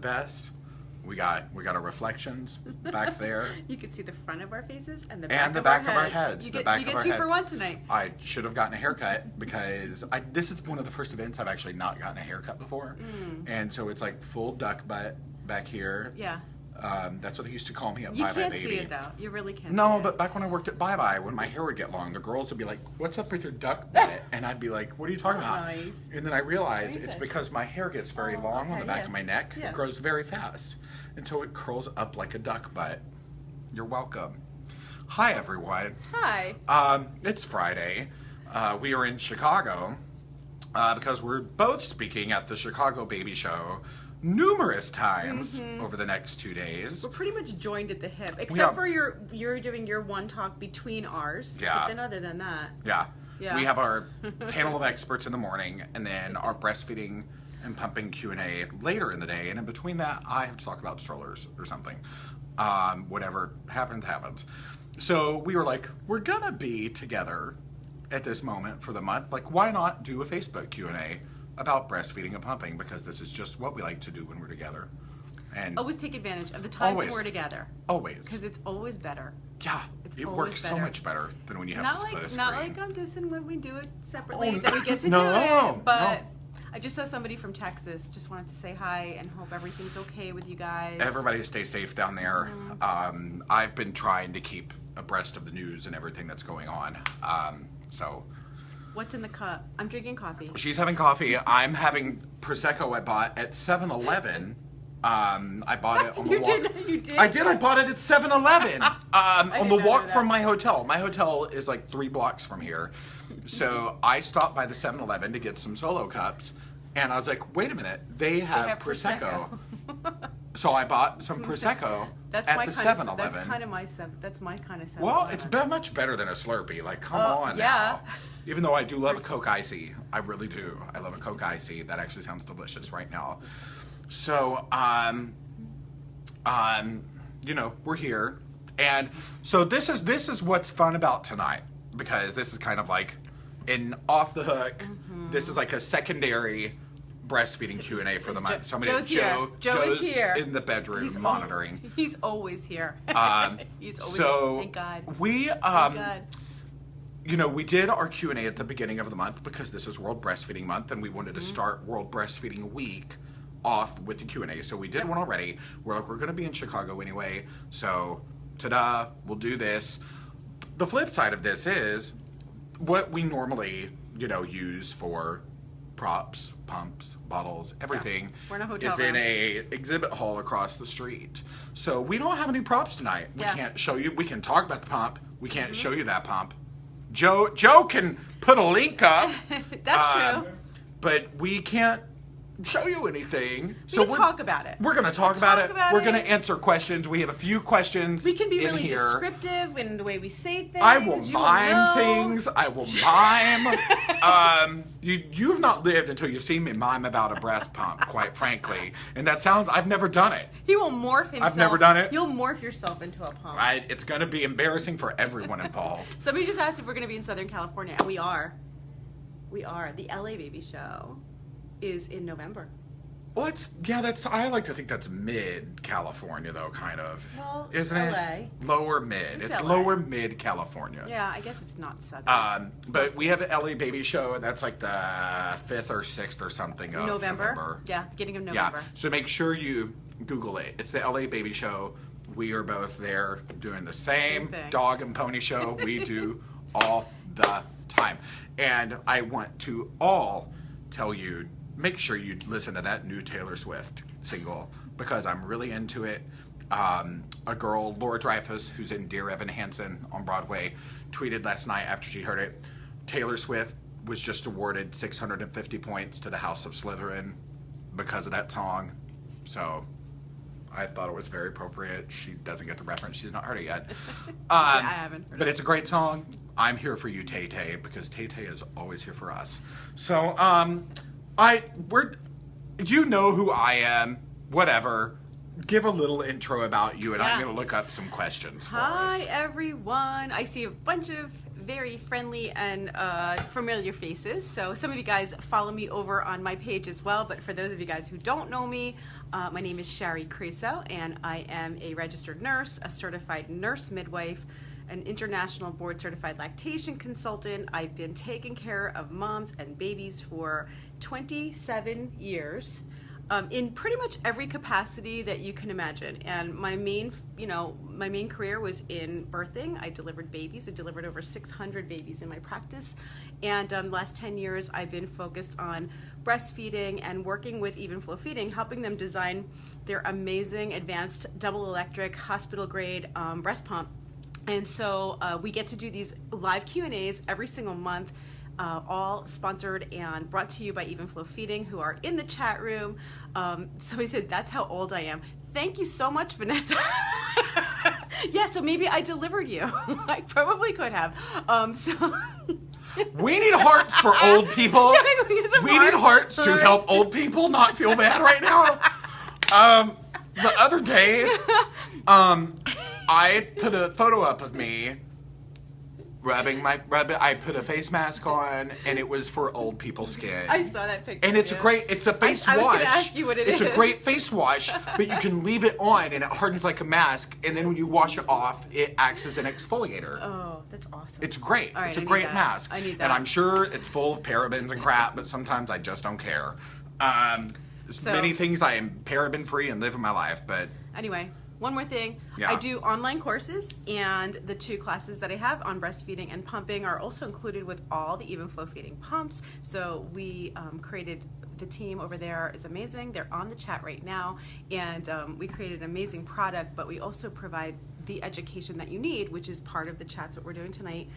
best? We got our reflections back there. You can see the front of our faces and the back of our heads. You get two for one tonight. I should have gotten a haircut because this is one of the first events I've actually not gotten a haircut before. And so it's like full duck butt back here. Yeah. That's what they used to call me at You Bye Bye can't Baby. see it though. You really can't. No, see it. but back when I worked at Bye Bye, when my hair would get long, the girls would be like, "What's up with your duck butt?" And I'd be like, "What are you talking about?" Nice. And then I realized it's because my hair gets very long on the back of my neck. Yeah. It grows very fast, and so it curls up like a duck butt. You're welcome. Hi everyone. Hi. It's Friday. We are in Chicago because we're both speaking at the Chicago Baby Show numerous times over the next 2 days. We're pretty much joined at the hip, except for you're doing your one talk between ours. Yeah. But then other than that. Yeah. Yeah. We have our panel of experts in the morning, and then our breastfeeding and pumping Q&A later in the day. And in between that, I have to talk about strollers or something. Whatever happens, happens. So we were like, we're gonna be together at this moment for the month. Like, why not do a Facebook Q&A about breastfeeding and pumping, because this is just what we like to do when we're together. And always take advantage of the times when we're together. Always. Because it's always better. Yeah. It works so much better than when you have to split a screen. Not like I'm dissing when we do it separately, that we get to no, do it. But no. I just saw somebody from Texas. Just wanted to say hi and hope everything's okay with you guys. Everybody stay safe down there. I've been trying to keep abreast of the news and everything that's going on. So... What's in the cup? I'm drinking coffee. She's having coffee. I'm having Prosecco I bought at 7-Eleven. I bought it on the walk. You did? I did. I bought it at 7-Eleven on the walk from my hotel. My hotel is like 3 blocks from here. So I stopped by the 7-Eleven to get some Solo cups. And I was like, wait a minute. They have Prosecco. So I bought some Prosecco at the 7-Eleven. That's kind of my 7-Eleven. Well, it's much better than a Slurpee. Like, come on now. Even though I do love a Coke Icy. I really do. I love a Coke Icy. That actually sounds delicious right now. So, you know, we're here. And so this is what's fun about tonight. Because this is kind of like an off the hook. This is like a secondary breastfeeding Q&A for the month. Joe is here in the bedroom monitoring. He's always here. He's always so here. Thank God. We you know, we did our Q&A at the beginning of the month because this is World Breastfeeding Month, and we wanted to start World Breastfeeding Week off with the Q&A. So we did one already. We're like, we're going to be in Chicago anyway, so ta-da, we'll do this. The flip side of this is what we normally, you know, use for props, pumps, bottles, everything We're in a hotel is in a exhibit hall across the street. So we don't have any props tonight. We can't show you. We can talk about the pump. We can't show you that pump. Joe can put a link up. That's true. But we can't show you anything. So we'll talk about it. We're going to talk about it. We're going to answer questions. We have a few questions. We can be really here. Descriptive in the way we say things. I will mime things. I will mime. You've not lived until you've seen me mime about a breast pump, quite frankly. And that sounds, I've never done it. He will morph himself. I've never done it. You'll morph yourself into a pump. It's going to be embarrassing for everyone involved. Somebody just asked if we're going to be in Southern California, and we are. We are. The LA Baby Show is in November. Well, I like to think that's mid-California, though, kind of. Well, isn't LA. it? Lower mid. It's LA. lower mid-California. Yeah, I guess it's not Southern. But we have the LA Baby Show, and that's like the 5th or 6th or something of November. Yeah, beginning of November. Yeah, so make sure you Google it. It's the LA Baby Show. We are both there doing the same dog and pony show we do all the time. And I want to all tell you, make sure you listen to that new Taylor Swift single because I'm really into it. A girl, Laura Dreyfus, who's in Dear Evan Hansen on Broadway, tweeted last night after she heard it, Taylor Swift was just awarded 650 points to the House of Slytherin because of that song. So I thought it was very appropriate. She doesn't get the reference. She's not heard it yet. I haven't heard it. But it's a great song. I'm here for you, Tay-Tay, because Tay-Tay is always here for us. So, you know who I am, whatever. give a little intro about you, and Yeah. I'm going to look up some questions for Hi, us. everyone. I see a bunch of very friendly and familiar faces. So some of you guys follow me over on my page as well. But for those of you guys who don't know me, my name is Shari Criso, and I am a registered nurse, a certified nurse midwife, an international board certified lactation consultant. I've been taking care of moms and babies for 27 years. In pretty much every capacity that you can imagine. And my main career was in birthing. I delivered babies. I delivered over 600 babies in my practice. And the last 10 years, I've been focused on breastfeeding and working with Even Flow Feeding, helping them design their amazing advanced double electric hospital grade breast pump. And so we get to do these live Q&As every single month. All sponsored and brought to you by Even Flow Feeding, who are in the chat room. Somebody said, that's how old I am. Thank you so much, Vanessa. Yeah, so maybe I delivered you. I probably could have. We need hearts for old people. We need hearts to help old people not feel bad right now. The other day, I put a photo up of me I put a face mask on, and it was for old people's skin. I saw that picture. And it's it's a face wash. I was going to ask you what it is. It's a great face wash, but you can leave it on, and it hardens like a mask, and then when you wash it off, it acts as an exfoliator. Oh, that's awesome. It's great. All right, it's a great mask. I need that. And I'm sure it's full of parabens and crap, but sometimes I just don't care. Many things I am paraben-free and living my life, but... Anyway. One more thing, yeah. I do online courses, and the 2 classes that I have on breastfeeding and pumping are also included with all the Even Flow Feeding pumps. So we created, the team over there is amazing. They're on the chat right now, and we created an amazing product, but we also provide the education that you need, which is part of the chats that we're doing tonight,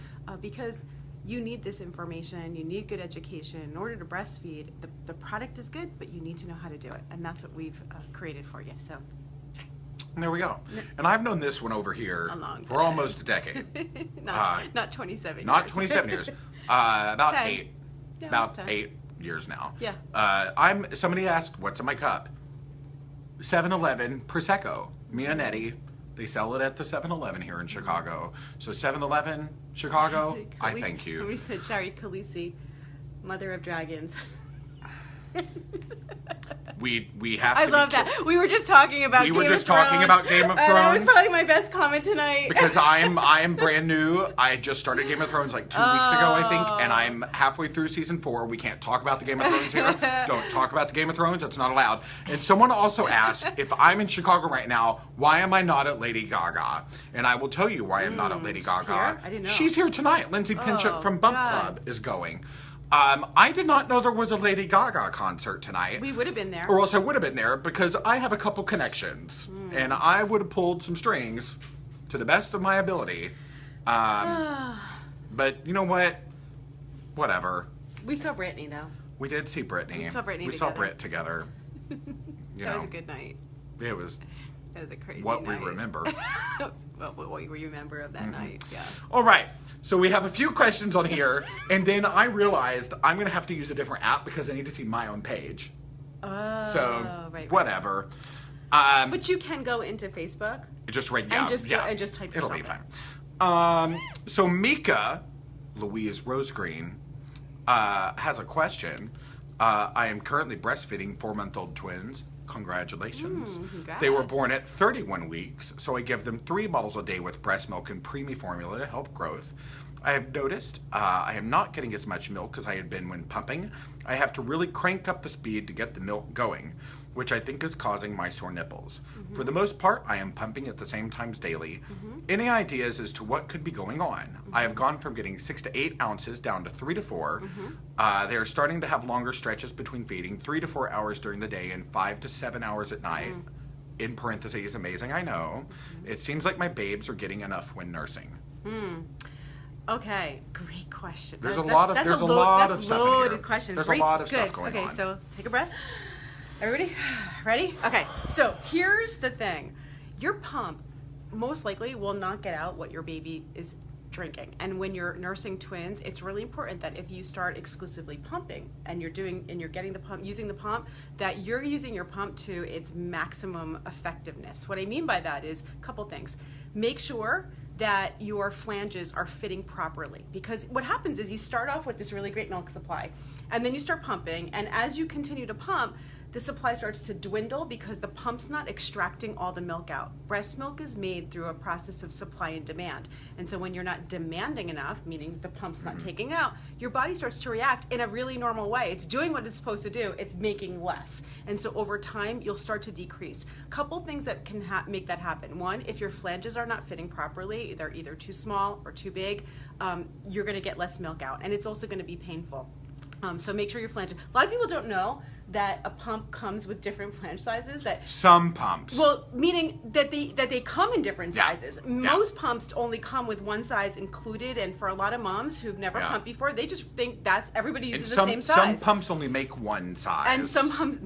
because you need this information, you need good education. In order to breastfeed, the product is good, but you need to know how to do it, and that's what we've created for you. So. And there we go. And I've known this one over here for almost a decade. not 27 years. Not 27 years. About 10. 8. Yeah, about 8 years now. Yeah. Somebody asked, what's in my cup? 7-Eleven Prosecco. Me and Eddie, they sell it at the 7-Eleven here in Chicago. So 7-Eleven, Chicago, I thank you. Somebody said Shari Criso, mother of dragons. We have. I love that. We were just talking about. We were just talking about Game of Thrones. That was probably my best comment tonight. Because I am brand new. I just started Game of Thrones like 2 weeks ago, I think, and I'm halfway through season 4. We can't talk about the Game of Thrones here. Don't talk about the Game of Thrones. It's not allowed. And someone also asked, if I'm in Chicago right now, why am I not at Lady Gaga? And I will tell you why I'm not at Lady Gaga. Here? I didn't know. She's here tonight. Lindsay Pinchuk from Bump Club is going. I did not know there was a Lady Gaga concert tonight. We would have been there. Or else I would have been there, because I have a couple connections. And I would have pulled some strings to the best of my ability. But you know what? Whatever. We saw Britney, though. We did see Britney. We saw Britney We saw Brit together. That was a good night. It was... That was a crazy what night. we remember. What you remember of that night, yeah. All right, so we have a few questions on here, and then I realized I'm going to have to use a different app because I need to see my own page. Oh, so, right. whatever. But you can go into Facebook. Just right now. Yeah, and just type yourself It'll be fine. So Mika, Louise Rosegreen, has a question. I am currently breastfeeding 4-month-old twins. Congratulations. Congrats. They were born at 31 weeks, so I give them 3 bottles a day with breast milk and preemie formula to help growth. I have noticed I am not getting as much milk as I had been when pumping. I have to really crank up the speed to get the milk going, which I think is causing my sore nipples. For the most part, I am pumping at the same times daily. Any ideas as to what could be going on? I have gone from getting 6 to 8 ounces down to 3 to 4. They are starting to have longer stretches between feeding, 3 to 4 hours during the day and 5 to 7 hours at night. In parentheses, amazing, I know. It seems like my babes are getting enough when nursing. Okay, great question. There's a lot of stuff in here. Loaded question. There's a lot of stuff going on. Okay, so take a breath. Everybody, ready? Okay, so here's the thing. Your pump most likely will not get out what your baby is drinking. And when you're nursing twins, it's really important that if you start exclusively pumping and you're getting the pump, using the pump, that you're using your pump to its maximum effectiveness. What I mean by that is a couple things. Make sure that your flanges are fitting properly, because what happens is you start off with this really great milk supply and then you start pumping, and as you continue to pump, the supply starts to dwindle because the pump's not extracting all the milk out. Breast milk is made through a process of supply and demand. And so when you're not demanding enough, meaning the pump's not taking out, your body starts to react in a really normal way. It's doing what it's supposed to do, it's making less. And so over time, you'll start to decrease. A couple things that can make that happen. One, if your flanges are not fitting properly, they're either too small or too big, you're gonna get less milk out. And it's also gonna be painful. So make sure your flanges, a lot of people don't know that a pump comes with different flange sizes. That some pumps. Well, meaning that they come in different sizes. Most pumps only come with one size included, and for a lot of moms who've never pumped before, they just think that's everybody uses the same size. Some pumps only make one size. And some pumps,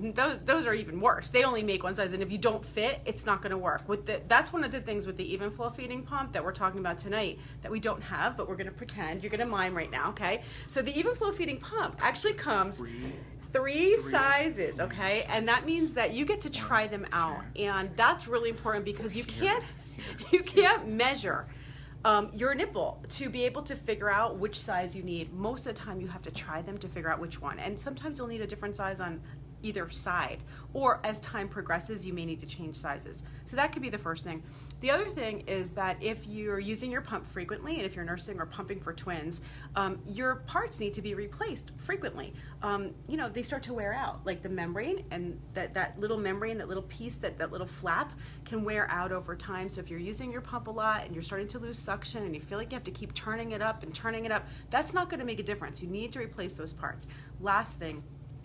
those are even worse. They only make one size, and if you don't fit, it's not going to work. That's one of the things with the even flow feeding pump that we're talking about tonight that we don't have, but we're going to pretend. You're going to mime right now, okay? So the even flow feeding pump actually comes three sizes, okay? And that means that you get to try them out. And that's really important because you can't measure your nipple to be able to figure out which size you need. Most of the time you have to try them to figure out which one. And sometimes you'll need a different size on either side, or as time progresses you may need to change sizes. So that could be the first thing. The other thing is that if you're using your pump frequently, and if you're nursing or pumping for twins, your parts need to be replaced frequently. They start to wear out, like the membrane, and that little membrane, that little piece, that little flap can wear out over time. So if you're using your pump a lot and you're starting to lose suction and you feel like you have to keep turning it up, that's not going to make a difference. You need to replace those parts. Last thing,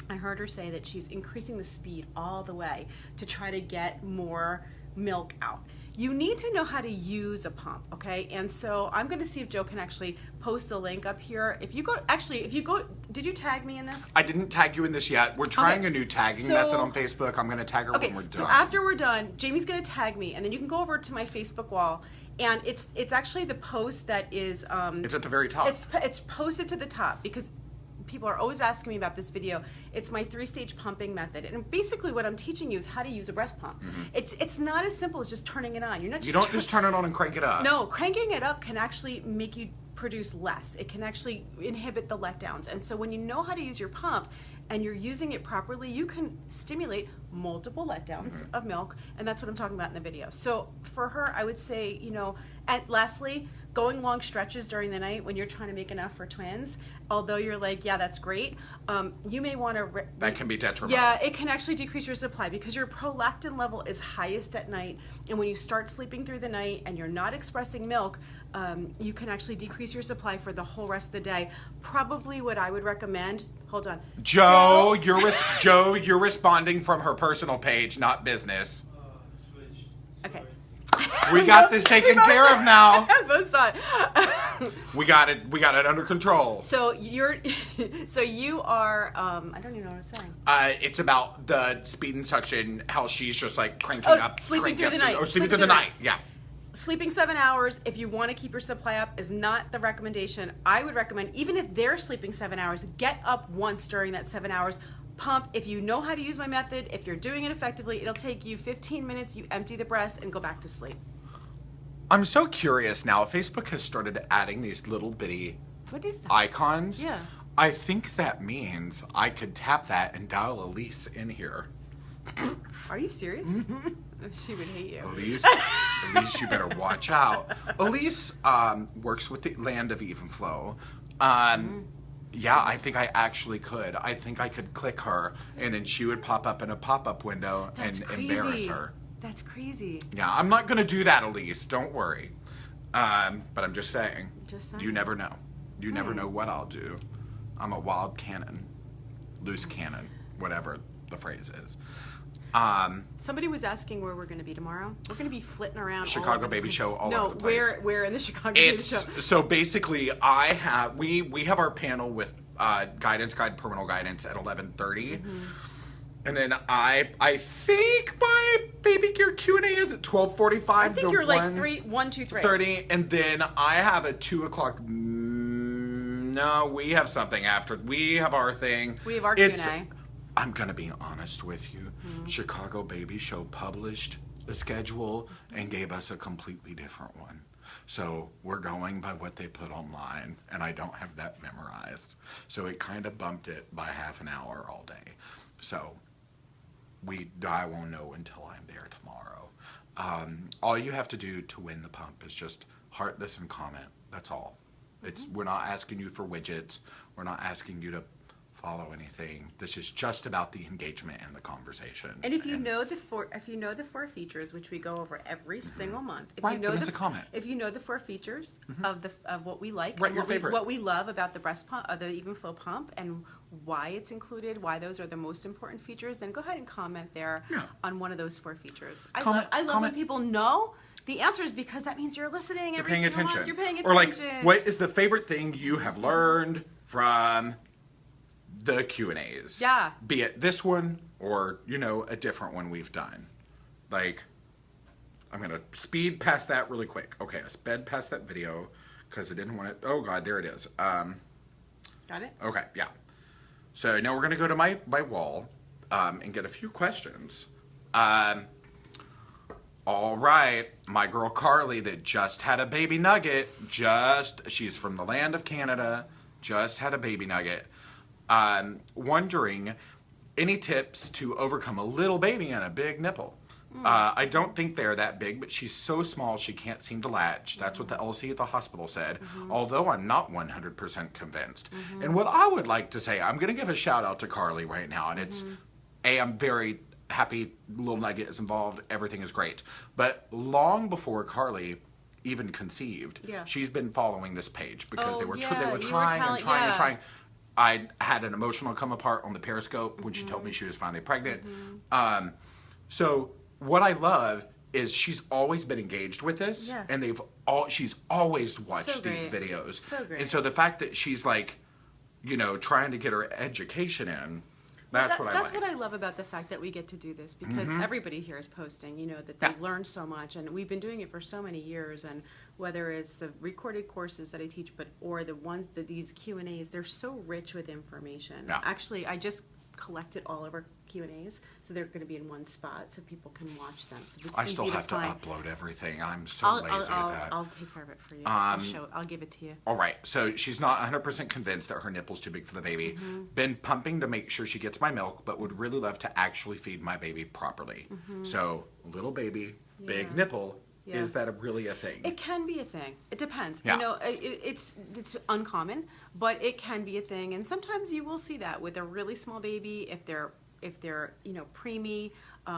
I heard her say that she's increasing the speed all the way to try to get more milk out. You need to know how to use a pump, okay? And so I'm going to see if Joe can actually post the link up here. If you go, did you tag me in this? I didn't tag you in this yet. We're trying a new tagging method on Facebook. I'm going to tag her when we're done. So after we're done, Jamie's going to tag me, and then you can go over to my Facebook wall, and it's actually the post that is... it's at the very top. It's posted to the top because people are always asking me about this video. It's my 3-stage pumping method, and basically what I'm teaching you is how to use a breast pump. It's not as simple as just turning it on. You don't just turn it on and crank it up. No, cranking it up can actually make you produce less. It can actually inhibit the letdowns. And so when you know how to use your pump and you're using it properly, you can stimulate multiple letdowns of milk, and that's what I'm talking about in the video. So for her, I would say, and lastly, going long stretches during the night when you're trying to make enough for twins, although you're like, yeah, that's great, you may want to... That can be detrimental. Yeah, it can actually decrease your supply because your prolactin level is highest at night, and when you start sleeping through the night and you're not expressing milk, you can actually decrease your supply for the whole rest of the day. Probably what I would recommend... Hold on. Joe, you're responding from her personal page, not business. Okay. We got this taken care of now. Both sides. We got it under control. So you are. I don't even know what I'm saying. It's about the speed and suction. How she's just like cranking up, sleeping through the night. Sleeping through the night. Yeah. Sleeping 7 hours, if you want to keep your supply up, is not the recommendation. I would recommend, even if they're sleeping 7 hours, get up once during that 7 hours. Pump. If you know how to use my method, if you're doing it effectively, it'll take you 15 minutes. You empty the breast and go back to sleep. I'm so curious now. Facebook has started adding these little bitty icons. Yeah. I think that means I could tap that and dial Elise in here. Are you serious? She would hate you. Elise, you better watch out. Elise works with the Land of Even Flow. Yeah, I think I actually could. I think I could click her, and then she would pop up in a pop-up window and embarrass her. That's crazy. Yeah, I'm not going to do that, Elise. Don't worry. But I'm just saying. You never know. You never know what I'll do. I'm a wild cannon. Loose cannon. Whatever the phrase is. Somebody was asking where we're going to be tomorrow. We're going to be flitting around Chicago Baby Show all over the place. No, where in the Chicago Baby Show? So basically, we have our panel with permanent guidance at 11:30. And then I think my baby gear Q&A is at 12:45 I think to you're like 1, 2, 3. 30, and then I have a 2 o'clock. No, we have something after. We have our thing. We have our Q&A. I'm gonna be honest with you. Chicago Baby Show published the schedule and gave us a completely different one. So we're going by what they put online, and I don't have that memorized. So it kind of bumped it by half an hour all day. So I won't know until I'm there tomorrow. All you have to do to win the pump is just heart this and comment. That's all. We're not asking you for widgets. We're not asking you to follow anything. This is just about the engagement and the conversation. And if you know the four features, which we go over every single month, if Right, you know then it's a comment. If you know the 4 features of what we like, Write and your favorite. what we love about the breast pump, the even flow pump, and why it's included, why those are the most important features, then go ahead and comment there on one of those 4 features. I love when people know the answer is, because that means you're listening. You're paying attention. Month. You're paying attention. Or like, what is the favorite thing you have learned from the Q&As? Yeah. Be it this one or, a different one we've done. Like, I'm going to speed past that really quick. Okay, I sped past that video because I didn't want it. Oh, God, there it is. Got it? Okay, yeah. So now we're going to go to my wall and get a few questions. All right, my girl Carly that just had a baby nugget, she's from the land of Canada, just had a baby nugget. Wondering, any tips to overcome a little baby and a big nipple? I don't think they're that big, but she's so small she can't seem to latch. That's what the LC at the hospital said, although I'm not 100% convinced. And what I would like to say, I'm going to give a shout out to Carly right now, and it's, I'm very happy little nugget is involved. Everything is great. But long before Carly even conceived, she's been following this page because they were trying. I had an emotional come apart on the Periscope when she told me she was finally pregnant. So what I love is she's always been engaged with this, and she's always watched these videos. So great. And so the fact that she's like, trying to get her education in. That's what I love about the fact that we get to do this, because everybody here is posting, that they've learned so much, and we've been doing it for so many years, and whether it's the recorded courses that I teach, or the ones that these Q&As, they're so rich with information. Yeah. Actually, I just collected all of our Q&As, so they're going to be in one spot so people can watch them. So it's I still have to upload everything. I'm so lazy at that. I'll take care of it for you. I'll give it to you. All right. So she's not 100% convinced that her nipple's too big for the baby. Been pumping to make sure she gets my milk, but would really love to actually feed my baby properly. So little baby, big nipple. Yeah. Is that really a thing? It can be a thing. It depends. Yeah. It's uncommon, but it can be a thing. And sometimes you will see that with a really small baby. If they're preemie,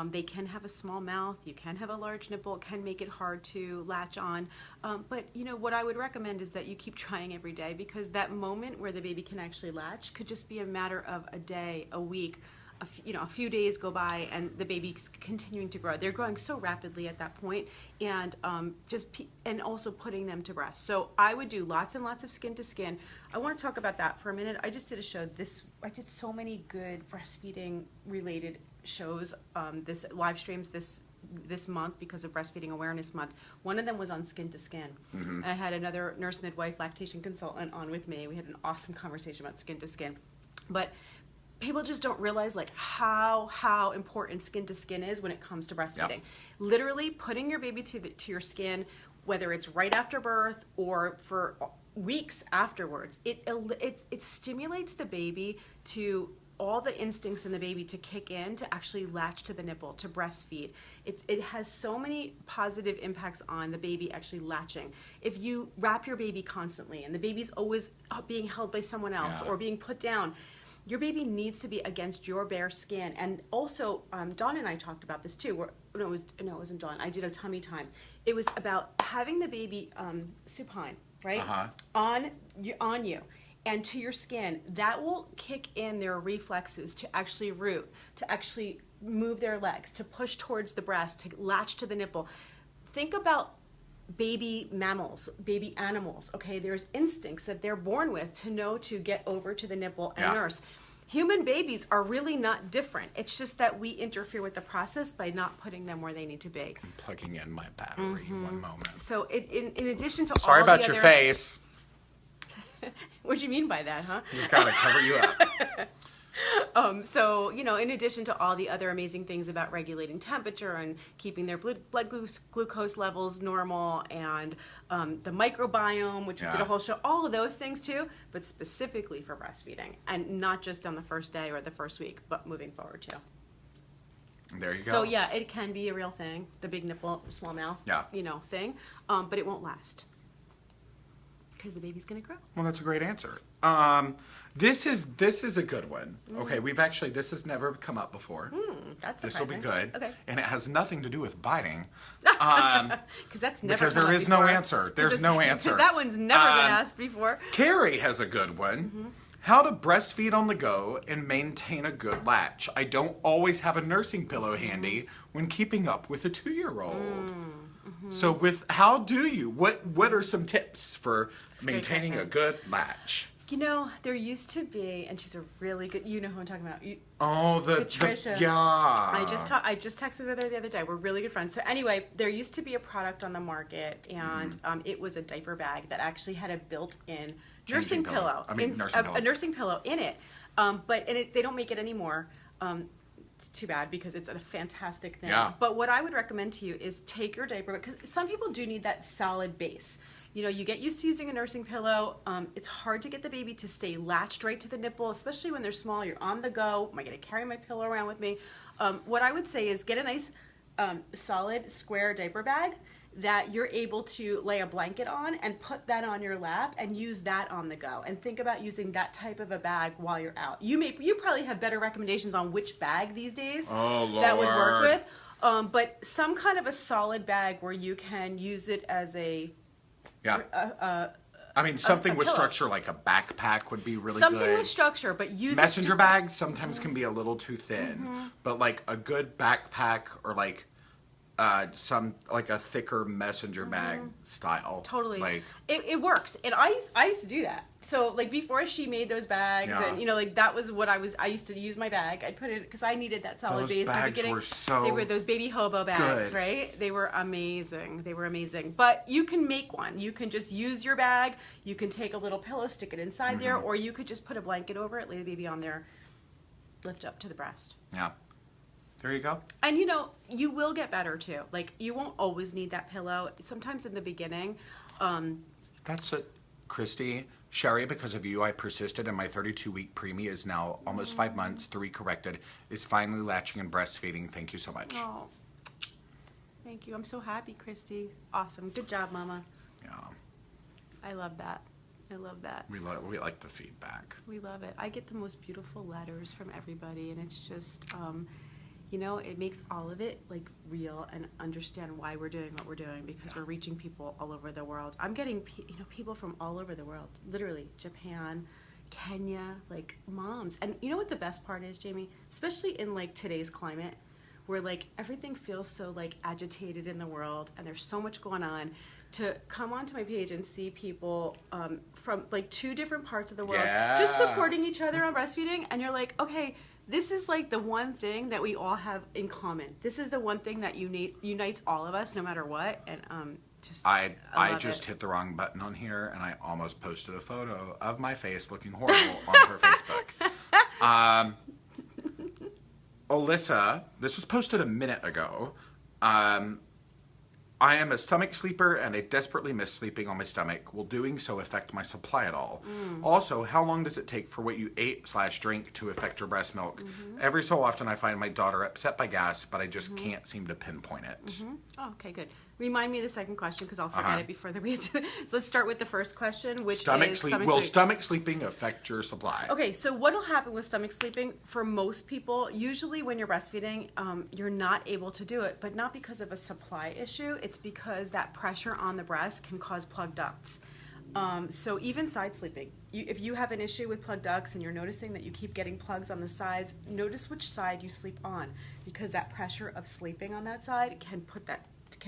they can have a small mouth. You can have a large nipple. It can make it hard to latch on. But what I would recommend is that you keep trying every day, because that moment where the baby can actually latch could just be a matter of a day, a week. A few days go by and the baby's continuing to grow. They're growing so rapidly at that point, and and also putting them to breast. So I would do lots and lots of skin to skin. I want to talk about that for a minute. I just did a show. I did so many good breastfeeding related shows, this live streams this month because of Breastfeeding Awareness Month. One of them was on skin to skin. I had another nurse midwife lactation consultant on with me. We had an awesome conversation about skin to skin. But people just don't realize how important skin to skin is when it comes to breastfeeding. Yep. Literally putting your baby to your skin, whether it's right after birth or for weeks afterwards, it stimulates the baby to all the instincts in the baby to kick in, to actually latch to the nipple, to breastfeed. It has so many positive impacts on the baby actually latching. If you wrap your baby constantly and the baby's always being held by someone else or being put down, your baby needs to be against your bare skin. And also, Dawn and I talked about this too. It wasn't Dawn. I did a tummy time. It was about having the baby supine, right? On you and to your skin. That will kick in their reflexes to actually root, to actually move their legs, to push towards the breast, to latch to the nipple. Think about baby mammals, baby animals, okay? There's instincts that they're born with to know to get over to the nipple and nurse. Human babies are really not different. It's just that we interfere with the process by not putting them where they need to be. I'm plugging in my battery. One moment. So in addition to Sorry all about the your other... face. What do you mean by that, huh? Just gotta cover you up. So, you know, in addition to all the other amazing things about regulating temperature and keeping their blood glucose levels normal, and the microbiome, which we did a whole show, all of those things too, but specifically for breastfeeding, and not just on the first day or the first week, but moving forward too. There you go. So yeah, it can be a real thing, the big nipple, small mouth, you know, thing, but it won't last. Because the baby's going to grow. Well, that's a great answer. This is a good one. Okay, this has never come up before. That's This surprising. will be good. Okay. And it has nothing to do with biting. Because that's never Because there is no answer. There's no answer. Because that one's never been asked before. Carrie has a good one. How to breastfeed on the go and maintain a good latch. I don't always have a nursing pillow handy when keeping up with a 2-year-old. So how do you, what are some tips for maintaining a good latch? You know, there used to be, and she's a really good, you know who I'm talking about. Patricia. Yeah. I just texted with her the other day. We're really good friends. So anyway, there used to be a product on the market, and it was a diaper bag that actually had a built-in nursing pillow. A nursing pillow in it. They don't make it anymore. It's too bad because it's a fantastic thing. Yeah. But what I would recommend to you is take your diaper, because some people do need that solid base. You know, you get used to using a nursing pillow. It's hard to get the baby to stay latched right to the nipple, especially when they're small. You're on the go. Am I going to carry my pillow around with me? What I would say is get a nice solid square diaper bag that you're able to lay a blanket on and put that on your lap and use that on the go. And think about using that type of a bag while you're out. You probably have better recommendations on which bag these days that would work with. But some kind of a solid bag where you can use it as a something with structure, like a backpack would be really good. Something with structure, but use messenger bags sometimes can be a little too thin, but like a good backpack or like a thicker messenger bag style. Totally. Like it works. And I used to do that. So like before she made those bags, and you know, like that was what I used to use my bag. I'd put it, because I needed that solid base in the beginning. They were those baby hobo bags, right? They were amazing. But you can make one. You can just use your bag. You can take a little pillow, stick it inside there, or you could just put a blanket over it, lay the baby on there, lift up to the breast. Yeah. There you go. And you know, you will get better too. Like, you won't always need that pillow. Sometimes in the beginning. That's it, Christy. Shari, because of you, I persisted, and my 32-week preemie is now almost 5 months, 3 corrected, is finally latching and breastfeeding. Thank you so much. Oh, thank you. I'm so happy, Christy. Awesome. Good job, Mama. Yeah. I love that. I love that. We like the feedback. We love it. I get the most beautiful letters from everybody, and it's just, you know, it makes all of it like real, and understand why we're doing what we're doing, because we're reaching people all over the world. I'm getting people from all over the world, literally Japan, Kenya, like moms. And you know what the best part is, Jamie? Especially in like today's climate, where like everything feels so like agitated in the world, and there's so much going on. To come onto my page and see people from like 2 different parts of the world just supporting each other on breastfeeding, and you're like, okay, this is like the one thing that we all have in common. This is the one thing that unites all of us, no matter what. And I just hit the wrong button on here, and I almost posted a photo of my face looking horrible on her Facebook. Alyssa, this was posted a minute ago. I am a stomach sleeper, and I desperately miss sleeping on my stomach. Will doing so affect my supply at all? Also, how long does it take for what you ate/drink to affect your breast milk? Every so often I find my daughter upset by gas, but I just can't seem to pinpoint it. Oh, okay, good. Remind me of the second question, because I'll forget it before we answer it. So let's start with the first question, which is stomach sleep. Will stomach sleeping affect your supply? Okay, so what will happen with stomach sleeping for most people, usually when you're breastfeeding, you're not able to do it, but not because of a supply issue. It's because that pressure on the breast can cause plugged ducts. So even side sleeping, if you have an issue with plugged ducts and you're noticing that you keep getting plugs on the sides, notice which side you sleep on, because that pressure of sleeping on that side can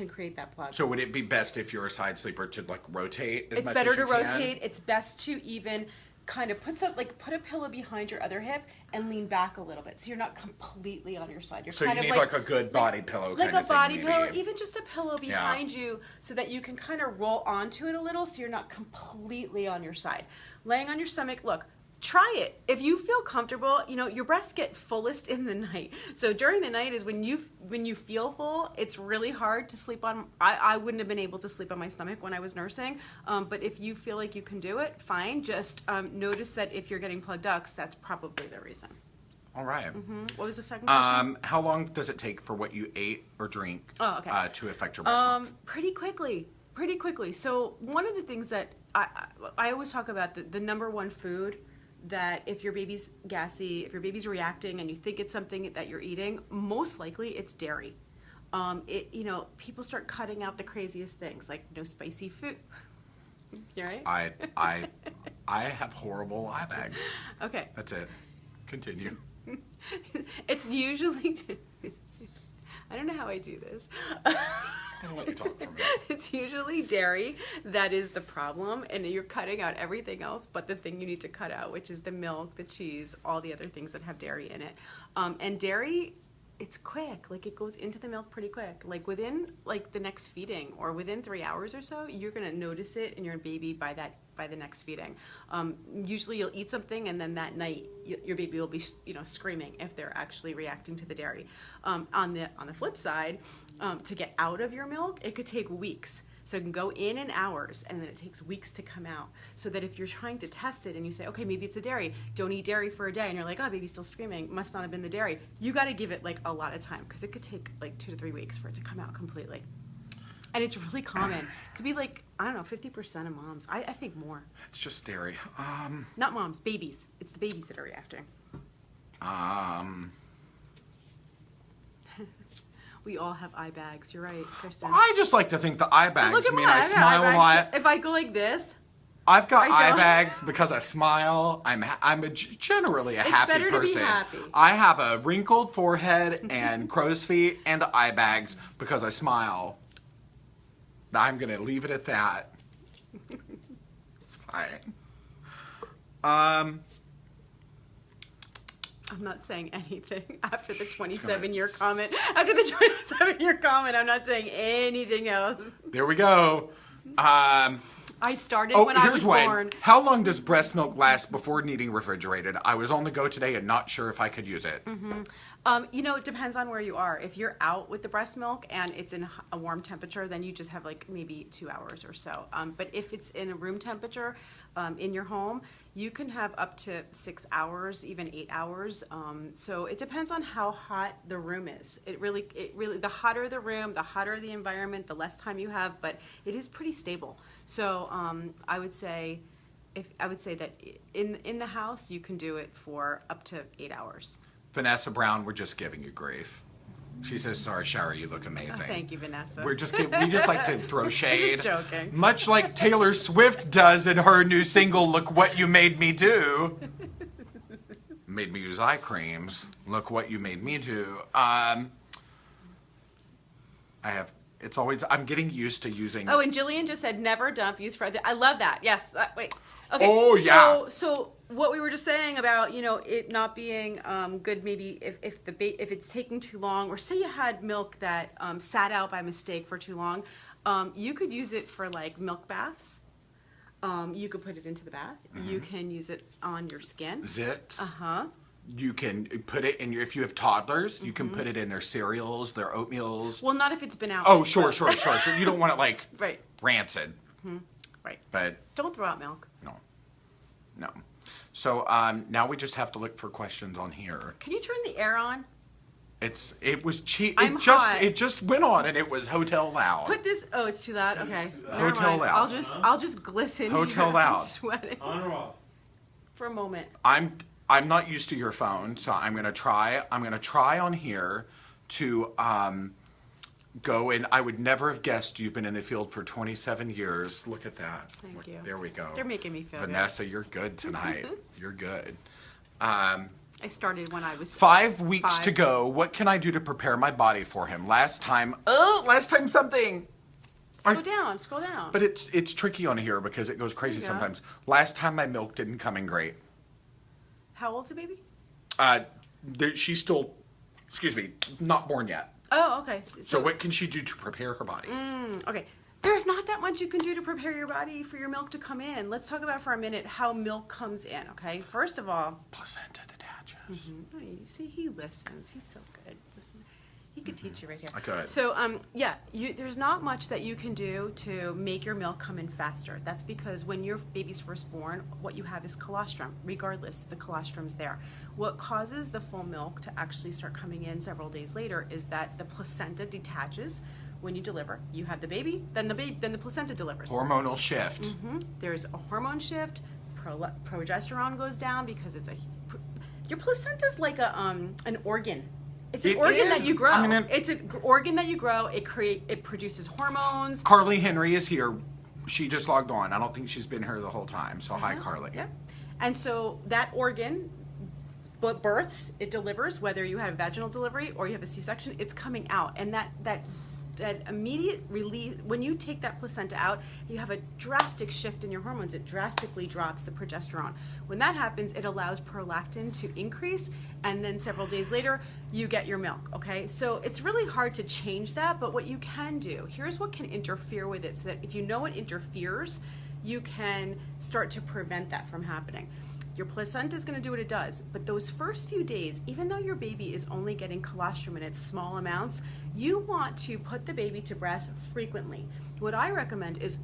create that plug. So would it be best if you're a side sleeper to like rotate as much as you can? It's better to rotate. It's best to even kind of put a pillow behind your other hip and lean back a little bit, so you're not completely on your side. You're so kind you of need like a good body pillow like kind of a thing, body pillow, maybe. even just a pillow behind you, so that you can kind of roll onto it a little, so you're not completely on your side. Laying on your stomach, look, try it. If you feel comfortable, you know, your breasts get fullest in the night. So during the night is when you feel full. It's really hard to sleep on. I wouldn't have been able to sleep on my stomach when I was nursing. But if you feel like you can do it, fine. Just notice that if you're getting plugged ducts, that's probably the reason. All right. What was the second question? How long does it take for what you ate or drink to affect your breast milk? Pretty quickly. So one of the things that I always talk about, the number one food that if your baby's gassy, if your baby's reacting and you think it's something that you're eating, most likely it's dairy. You know, people start cutting out the craziest things, like no spicy food. You right? I have horrible eye bags. Okay. That's it. Continue. It's usually I don't know how I do this. I'll let you talk for a minute. It's usually dairy that is the problem, and you're cutting out everything else but the thing you need to cut out, which is the milk, the cheese, all the other things that have dairy in it. And dairy, it's quick. Like, it goes into the milk pretty quick. Like, within like the next feeding, or within 3 hours or so, you're gonna notice it in your baby by the next feeding. Usually you'll eat something, and then that night your baby will be, you know, screaming if they're actually reacting to the dairy. On the flip side, to get out of your milk, it could take weeks. So it can go in hours, and then it takes weeks to come out. So that if you're trying to test it and you say, okay, maybe it's a dairy, don't eat dairy for a day, and you're like, oh, baby's still screaming, must not have been the dairy. You got to give it like a lot of time, because it could take like 2 to 3 weeks for it to come out completely. And it's really common. It could be like, I don't know, 50% of moms. I think more. It's just dairy. Not moms, babies. It's the babies that are reacting. We all have eye bags. You're right, Kristen. I just like to think the eye bags Look at mean mine. I smile a lot. If I go like this, I've got eye bags because I smile. I'm generally a happy better to be person. happy. I have a wrinkled forehead and crow's feet and eye bags because I smile. I'm gonna leave it at that. It's fine. I'm not saying anything after the 27-year comment. After the 27-year comment, I'm not saying anything else. There we go. I started when I was born. How long does breast milk last before needing refrigerated? I was on the go today and not sure if I could use it. You know, it depends on where you are. If you're out with the breast milk and it's in a warm temperature, then you just have like maybe 2 hours or so. But if it's in a room temperature in your home, you can have up to 6 hours, even 8 hours. So it depends on how hot the room is. It really, the hotter the room, the hotter the environment, the less time you have. But it is pretty stable. So I would say that in the house you can do it for up to 8 hours. Vanessa Brown, we're just giving you grief. She says, "Sorry, Shari, you look amazing." Oh, thank you, Vanessa. We just like to throw shade. Just joking. Much like Taylor Swift does in her new single, "Look What You Made Me Do." Made me use eye creams. Look what you made me do. I'm getting used to using. Oh, and Jillian just said, "Never dump. Use for." I love that. Yes. Wait. Okay. Oh, yeah. So what we were just saying about, you know, it not being good, maybe if it's taking too long, or say you had milk that sat out by mistake for too long, you could use it for like milk baths. You could put it into the bath. Mm-hmm. You can use it on your skin. Zits. Uh-huh. You can put it in if you have toddlers, you can put it in their cereals, their oatmeals. Well, not if it's been out. Oh, sure. You don't want it like right. rancid. Mm-hmm. Right. But don't throw out milk. No. So now we just have to look for questions on here. Can you turn the air on? It was cheap. Hot. It just went on and it was hotel loud. Put this. Oh, it's too loud. Okay. Hotel loud. I'll just glisten. Hotel here. loud. I'm sweating. On or off? For a moment. I'm not used to your phone, so I'm gonna try on here to go in. I would never have guessed you've been in the field for 27 years. Look at that. Thank you. There we go. They're making me feel Vanessa, you're good tonight. You're good. I started when I was 5 weeks to go. What can I do to prepare my body for him? Last time something. Go down, scroll down. But it's tricky on here because it goes crazy sometimes. Last time my milk didn't come in great. How old's the baby? She's still, excuse me, not born yet. Oh, okay. So what can she do to prepare her body? Okay. There's not that much you can do to prepare your body for your milk to come in. Let's talk about for a minute how milk comes in, okay? First of all... Placenta detaches. Oh, you see, he listens. He's so good. Listen, he could teach you right here. I could. So, yeah, there's not much that you can do to make your milk come in faster. That's because when your baby's first born, what you have is colostrum. Regardless, the colostrum's there. What causes the full milk to actually start coming in several days later is that the placenta detaches. When you deliver, you have the baby, then the placenta delivers. Hormonal shift. There's a hormone shift. Progesterone goes down because your placenta's like an organ. It's an organ that you grow. I mean, it's an organ that you grow. It produces hormones. Carly Henry is here. She just logged on. I don't think she's been here the whole time. So hi, Carly. Yep. And so that organ births, it delivers, whether you have vaginal delivery or you have a C-section, it's coming out. And that immediate release, when you take that placenta out, you have a drastic shift in your hormones. It drastically drops the progesterone. When that happens, it allows prolactin to increase, and then several days later, you get your milk, okay? So it's really hard to change that, but what you can do, here's what can interfere with it, so that if you know what interferes, you can start to prevent that from happening. Your placenta is going to do what it does, but those first few days, even though your baby is only getting colostrum in its small amounts, you want to put the baby to breast frequently. What I recommend is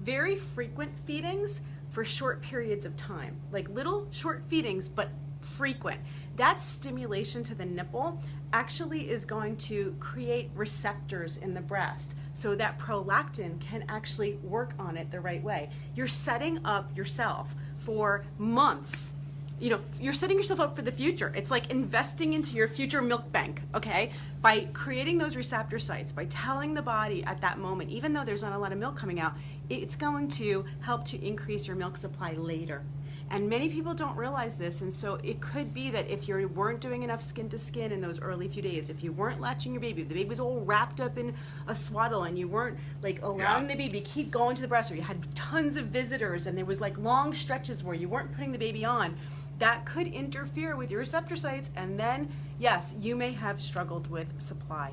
very frequent feedings for short periods of time, like little short feedings, but frequent. That stimulation to the nipple actually is going to create receptors in the breast so that prolactin can actually work on it the right way. You're setting up yourself for months. You know, you're setting yourself up for the future. It's like investing into your future milk bank, okay? By creating those receptor sites, by telling the body at that moment, even though there's not a lot of milk coming out, it's going to help to increase your milk supply later. And many people don't realize this, and so it could be that if you weren't doing enough skin to skin in those early few days, if you weren't latching your baby, if the baby was all wrapped up in a swaddle and you weren't like allowing the baby to keep going to the breast, or you had tons of visitors and there was like long stretches where you weren't putting the baby on, that could interfere with your receptor sites, and then, yes, you may have struggled with supply.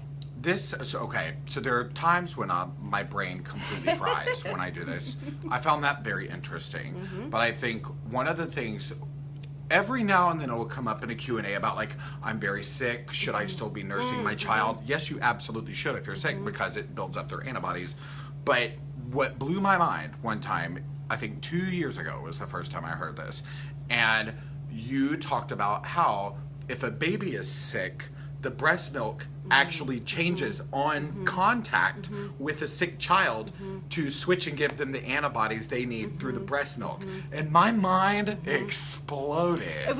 So there are times when my brain completely fries when I do this. I found that very interesting. But I think one of the things, every now and then it will come up in a Q&A about like, I'm very sick, should I still be nursing my child? Yes, you absolutely should if you're sick, because it builds up their antibodies. But what blew my mind one time, I think 2 years ago was the first time I heard this, and you talked about how if a baby is sick, the breast milk actually changes on contact with a sick child to switch and give them the antibodies they need through the breast milk. And my mind exploded. I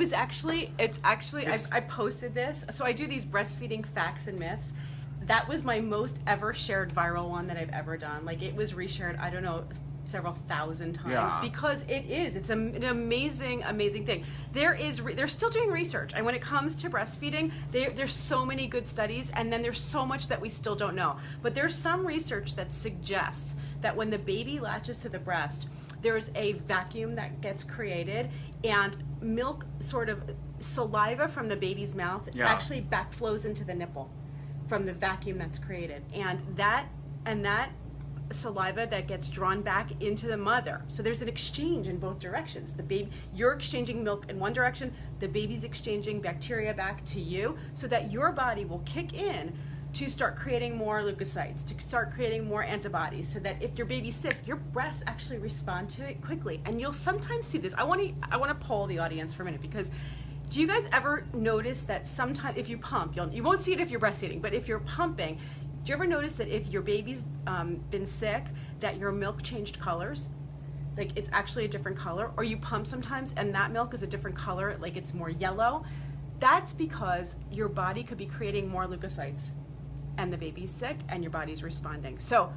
posted this. So I do these breastfeeding facts and myths. That was my most ever shared viral one that I've ever done. Like, it was reshared, I don't know, several thousand times, because it's an amazing thing. They're still doing research, and when it comes to breastfeeding, there's so many good studies, and then there's so much that we still don't know. But there's some research that suggests that when the baby latches to the breast, there's a vacuum that gets created, and milk, sort of saliva from the baby's mouth, actually backflows into the nipple from the vacuum that's created, and that saliva that gets drawn back into the mother. So there's an exchange in both directions. The baby, you're exchanging milk in one direction, the baby's exchanging bacteria back to you, so that your body will kick in to start creating more leukocytes, to start creating more antibodies, so that if your baby's sick, your breasts actually respond to it quickly. And you'll sometimes see this. I want to poll the audience for a minute, because do you guys ever notice that sometimes if you pump, you won't see it if you're breastfeeding, but if you're pumping, do you ever notice that if your baby's been sick, that your milk changed colors? Like, it's actually a different color? Or you pump sometimes and that milk is a different color, like it's more yellow? That's because your body could be creating more leukocytes, and the baby's sick and your body's responding. So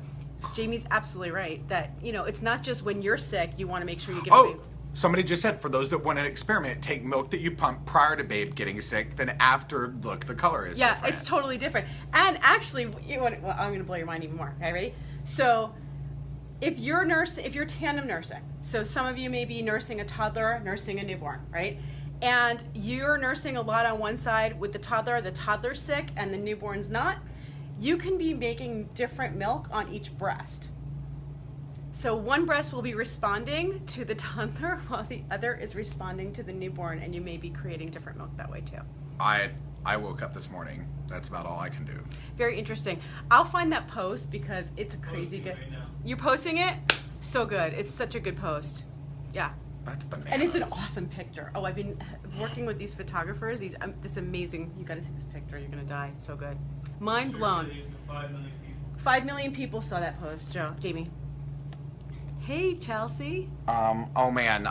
Jamie's absolutely right that, it's not just when you're sick, you want to make sure you give a baby. Somebody just said, for those that want an experiment, take milk that you pump prior to babe getting sick, then after, look, the color is different. It's totally different. And actually, I'm going to blow your mind even more. Okay, ready? So if you're tandem nursing, so some of you may be nursing a toddler, nursing a newborn, right? And you're nursing a lot on one side with the toddler's sick and the newborn's not, you can be making different milk on each breast. So one breast will be responding to the toddler while the other is responding to the newborn, and you may be creating different milk that way too. I woke up this morning. That's about all I can do. Very interesting. I'll find that post because it's crazy good. Right now. You're posting it? So good. It's such a good post. Yeah. That's bananas. And it's an awesome picture. Oh, I've been working with these photographers. This amazing. You got to see this picture. You're gonna die. It's so good. Mind blown. 5 million people. 5 million people saw that post. Jamie. Hey, Chelsea. Oh man,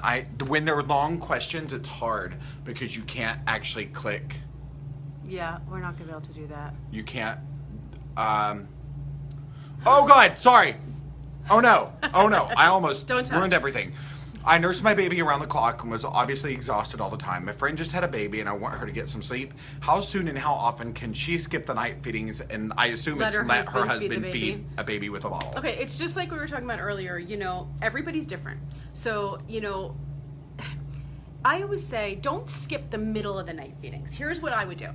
when there are long questions, it's hard because you can't actually click. Yeah, we're not gonna be able to do that. You can't. Oh God, sorry. Oh no. I almost ruined everything. I nursed my baby around the clock and was obviously exhausted all the time. My friend just had a baby and I want her to get some sleep. How soon and how often can she skip the night feedings? And I assume it's let her husband feed a baby with a bottle. Okay, it's just like we were talking about earlier, you know, everybody's different. So, you know, I always say don't skip the middle of the night feedings. Here's what I would do.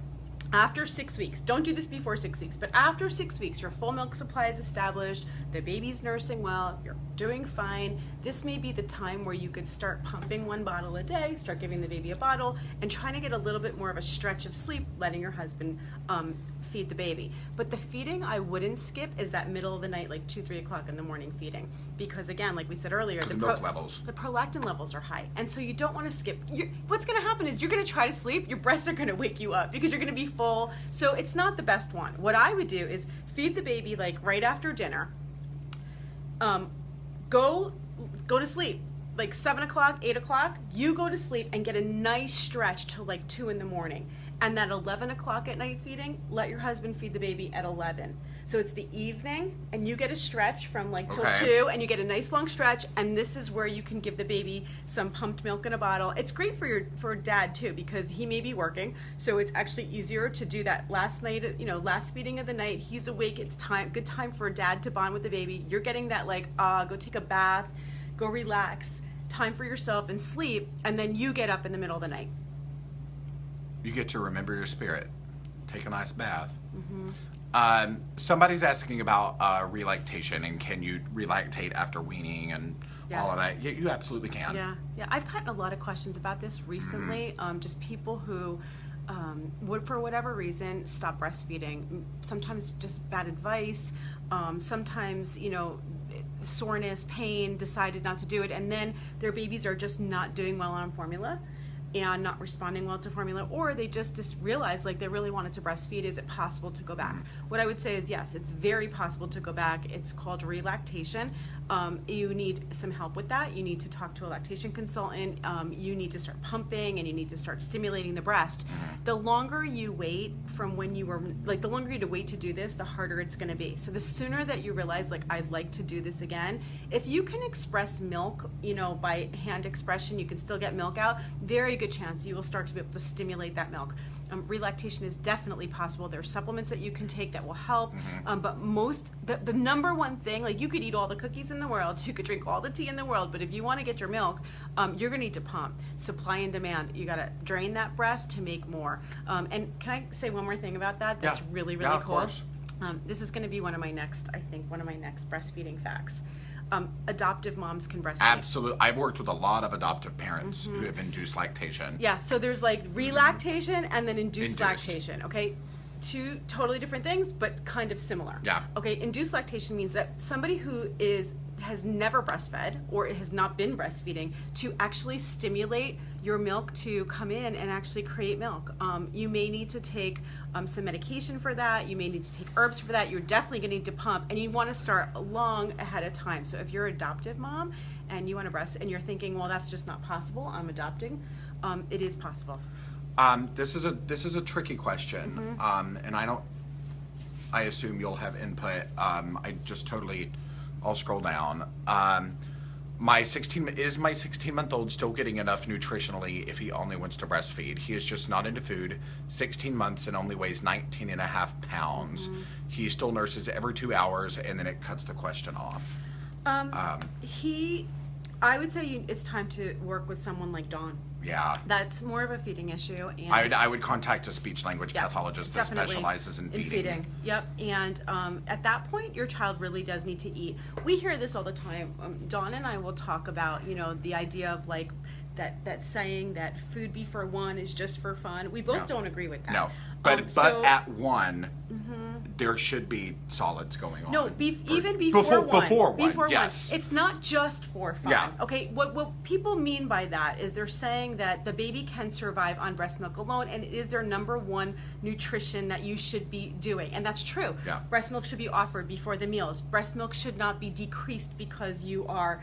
After 6 weeks, don't do this before 6 weeks, but after 6 weeks, your full milk supply is established, the baby's nursing well, you're doing fine. This may be the time where you could start pumping 1 bottle a day, start giving the baby a bottle, and trying to get a little bit more of a stretch of sleep, letting your husband feed the baby. But the feeding I wouldn't skip is that middle of the night, like 2, 3 o'clock in the morning feeding. Because again, like we said earlier, the prolactin levels are high. And so you don't want to skip. What's going to happen is you're going to try to sleep, your breasts are going to wake you up because you're going to be full. So it's not the best one. What I would do is feed the baby like right after dinner, go to sleep. Like 7 o'clock, 8 o'clock, you go to sleep and get a nice stretch till like 2 in the morning. And that 11 o'clock at night feeding, let your husband feed the baby at 11. So it's the evening and you get a stretch from like till 2 and you get a nice long stretch, and this is where you can give the baby some pumped milk in a bottle. It's great for dad too because he may be working, so it's actually easier to do that last night, you know, last feeding of the night. He's awake, it's good time for dad to bond with the baby. You're getting that like, go take a bath, go relax, time for yourself and sleep, and then you get up in the middle of the night. You get to remember your spirit. Take a nice bath. Mm-hmm. Somebody's asking about relactation and can you relactate after weaning and all of that. Yeah, you absolutely can. Yeah. I've gotten a lot of questions about this recently. Mm-hmm. Just people who would, for whatever reason, stop breastfeeding. Sometimes just bad advice. Sometimes, you know, soreness, pain, decided not to do it, and then their babies are just not doing well on formula and not responding well to formula, or they just realize like they really wanted to breastfeed. Is it possible to go back? What I would say is yes, it's very possible to go back. It's called relactation. You need some help with that. You need to talk to a lactation consultant. You need to start pumping and you need to start stimulating the breast. The longer you wait from when you were, like the longer you wait to do this, the harder it's gonna be. So the sooner that you realize like I'd like to do this again, if you can express milk, you know, by hand expression, you can still get milk out, very good chance you will start to be able to stimulate that milk. Relactation is definitely possible. There are supplements that you can take that will help, but the number one thing, like you could eat all the cookies in the world, you could drink all the tea in the world, but if you want to get your milk, you're gonna need to pump. Supply and demand. You gotta drain that breast to make more. And can I say one more thing about that? That's really cool. Of course. This is gonna be one of my next breastfeeding facts. Adoptive moms can breastfeed. Absolutely. I've worked with a lot of adoptive parents who have induced lactation. Yeah, so there's like relactation and then induced lactation, okay? 2 totally different things, but kind of similar. Yeah. Okay, induced lactation means that somebody who has never breastfed or has not been breastfeeding to actually stimulate your milk to come in and actually create milk. You may need to take some medication for that. You may need to take herbs for that. You're definitely going to need to pump, and you want to start long ahead of time. So if you're an adoptive mom and you want to breast and you're thinking, well, that's just not possible, I'm adopting, it is possible. This is a tricky question, and I assume you'll have input. I'll scroll down. My 16-month-old still getting enough nutritionally if he only wants to breastfeed? He is just not into food, 16 months and only weighs 19.5 pounds. He still nurses every 2 hours, and then it cuts the question off. I would say it's time to work with someone like Dawn. Yeah. That's more of a feeding issue. And I would contact a speech language pathologist that specializes in feeding. Yep. And at that point, your child really does need to eat. We hear this all the time. Dawn and I will talk about, the idea of like that saying that food be for one is just for fun. We both don't agree with that. No. But at one, there should be solids going on. No, even before one. Before one, yes. It's not just for fun. Yeah. Okay, what people mean by that is they're saying that the baby can survive on breast milk alone, and it is their number one nutrition that you should be doing. And that's true. Yeah. Breast milk should be offered before the meals. Breast milk should not be decreased because you are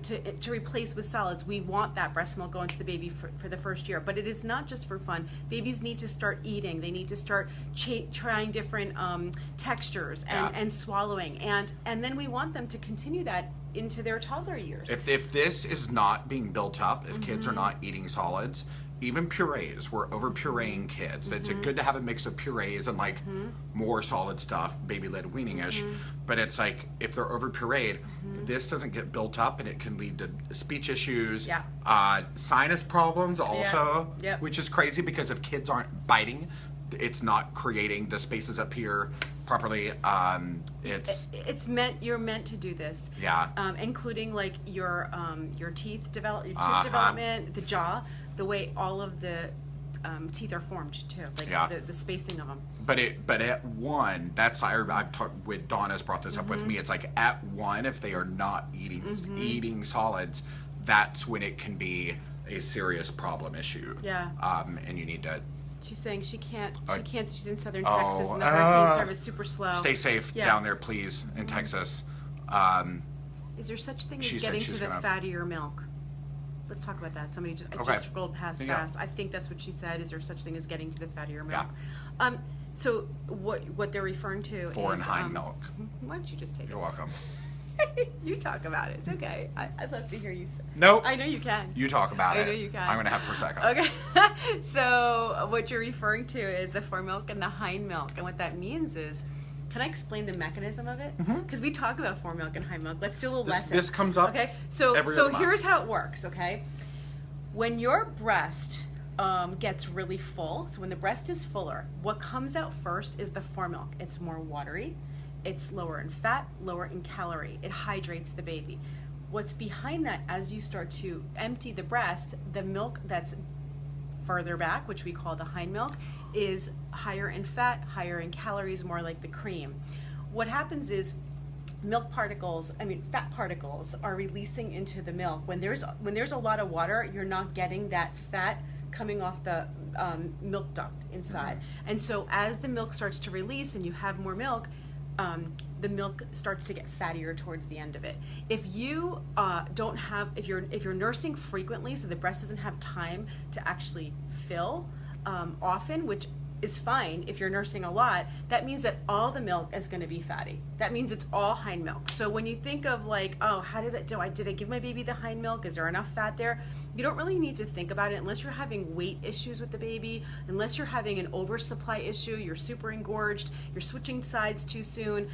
to replace with solids. We want that breast milk going to the baby for the first year, but it is not just for fun. Babies need to start eating. They need to start trying different textures and swallowing, and then we want them to continue that into their toddler years. If this is not being built up, if kids are not eating solids, even purees, we're over pureeing kids. It's good to have a mix of purees and like more solid stuff, baby-led weaning-ish. But it's like if they're over pureed, this doesn't get built up and it can lead to speech issues, sinus problems also, which is crazy because if kids aren't biting, it's not creating the spaces up here properly. You're meant to do this. Yeah. Including like your teeth development, the jaw, the way all of the teeth are formed too, like the spacing of them. But at one, that's I've talked with Donna's brought this up with me. It's like at one, if they are not eating solids, that's when it can be a serious problem issue. Yeah. And you need to. She's saying she can't. She's in southern Texas, and the hurricane service is super slow. Stay safe down there, please, in Texas. Is there such thing as getting to the fattier milk? Let's talk about that. Somebody just scrolled past fast. I think that's what she said. Is there such thing as getting to the fattier milk? Yeah. So what they're referring to is Hind Milk. Why don't you just take it? You're welcome. You talk about it. It's okay. I'd love to hear you say. Nope. I know you can. You talk about it. I know you can. I'm going to have Prosecco. Okay. So what you're referring to is the foremilk and the hind milk. And what that means is, can I explain the mechanism of it? Because we talk about foremilk and hind milk. Let's do a little lesson. This comes up. Okay. So here's how it works. Okay. When your breast gets really full, so when the breast is fuller, what comes out first is the foremilk. It's more watery. It's lower in fat, lower in calorie. It hydrates the baby. What's behind that, as you start to empty the breast, the milk that's further back, which we call the hind milk, is higher in fat, higher in calories, more like the cream. What happens is fat particles are releasing into the milk. When there's a lot of water, you're not getting that fat coming off the milk duct inside. And so as the milk starts to release and you have more milk, the milk starts to get fattier towards the end of it. If you if you're nursing frequently, so the breast doesn't have time to actually fill often, which is fine if you're nursing a lot, that means that all the milk is going to be fatty. That means it's all hind milk. So when you think of like, oh, how did I give my baby the hind milk? Is there enough fat there? You don't really need to think about it unless you're having weight issues with the baby, unless you're having an oversupply issue, you're super engorged, you're switching sides too soon.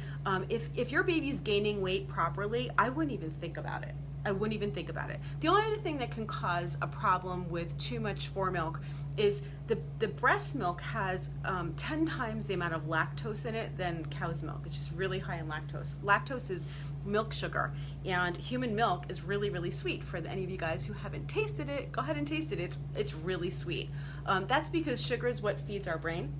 If your baby's gaining weight properly, I wouldn't even think about it. The only other thing that can cause a problem with too much foremilk is the breast milk has 10 times the amount of lactose in it than cow's milk. It's just really high in lactose. Lactose is milk sugar, and human milk is really, really sweet. For any of you guys who haven't tasted it, go ahead and taste it. It's really sweet. That's because sugar is what feeds our brain.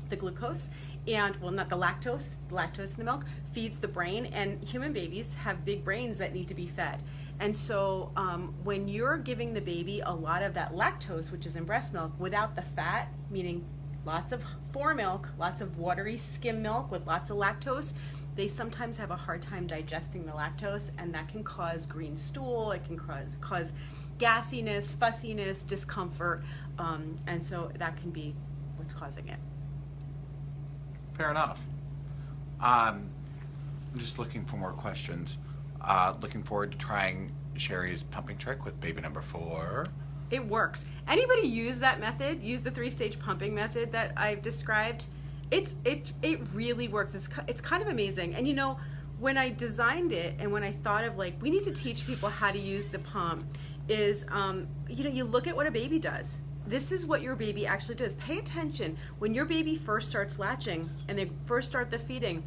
The glucose, and not the lactose in the milk feeds the brain, and human babies have big brains that need to be fed. And so when you're giving the baby a lot of that lactose, which is in breast milk, without the fat, meaning lots of foremilk, lots of watery skim milk with lots of lactose, they sometimes have a hard time digesting the lactose, and that can cause green stool, it can cause gassiness, fussiness, discomfort, and so that can be what's causing it. Fair enough. I'm just looking for more questions. Looking forward to trying Shari's pumping trick with baby number 4. It works. Anybody use that method? Use the 3-stage pumping method that I've described? It really works. It's kind of amazing. And when I designed it and when I thought of like, we need to teach people how to use the pump is, you know, you look at what a baby does. This is what your baby actually does. Pay attention. When your baby first starts latching and they first start the feeding,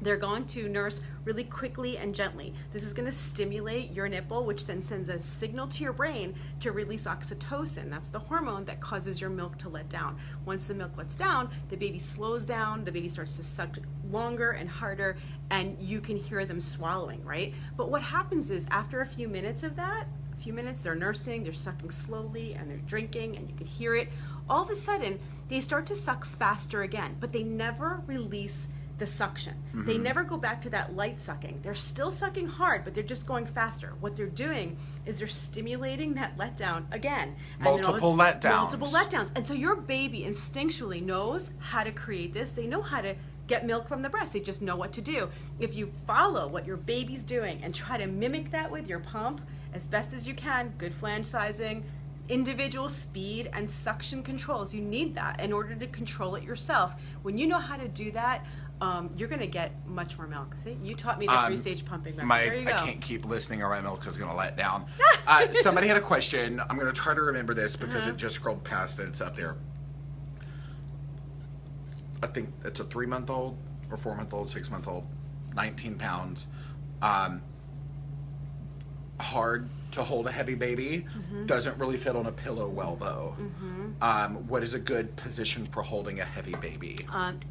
they're going to nurse really quickly and gently. This is going to stimulate your nipple, which then sends a signal to your brain to release oxytocin. That's the hormone that causes your milk to let down. Once the milk lets down, the baby slows down, the baby starts to suck longer and harder, and you can hear them swallowing, right? But what happens is after a few minutes of that, they're nursing, they're sucking slowly, and they're drinking, and you can hear it. All of a sudden, they start to suck faster again, but they never release the suction. They never go back to that light sucking. They're still sucking hard, but they're just going faster. What they're doing is they're stimulating that letdown again. Multiple letdowns. And so your baby instinctually knows how to create this. They know how to get milk from the breast. They just know what to do. If you follow what your baby's doing and try to mimic that with your pump as best as you can, good flange sizing, individual speed, and suction controls. You need that in order to control it yourself. When you know how to do that, you're going to get much more milk. See, you taught me the 3-stage pumping method. There you go. I can't keep listening or my milk is going to let down. Somebody had a question. I'm going to try to remember this because it just scrolled past and it's up there. I think it's a 3-month-old or 4-month-old, 6-month-old, 19 pounds. Hard to hold a heavy baby. Doesn't really fit on a pillow well though. What is a good position for holding a heavy baby?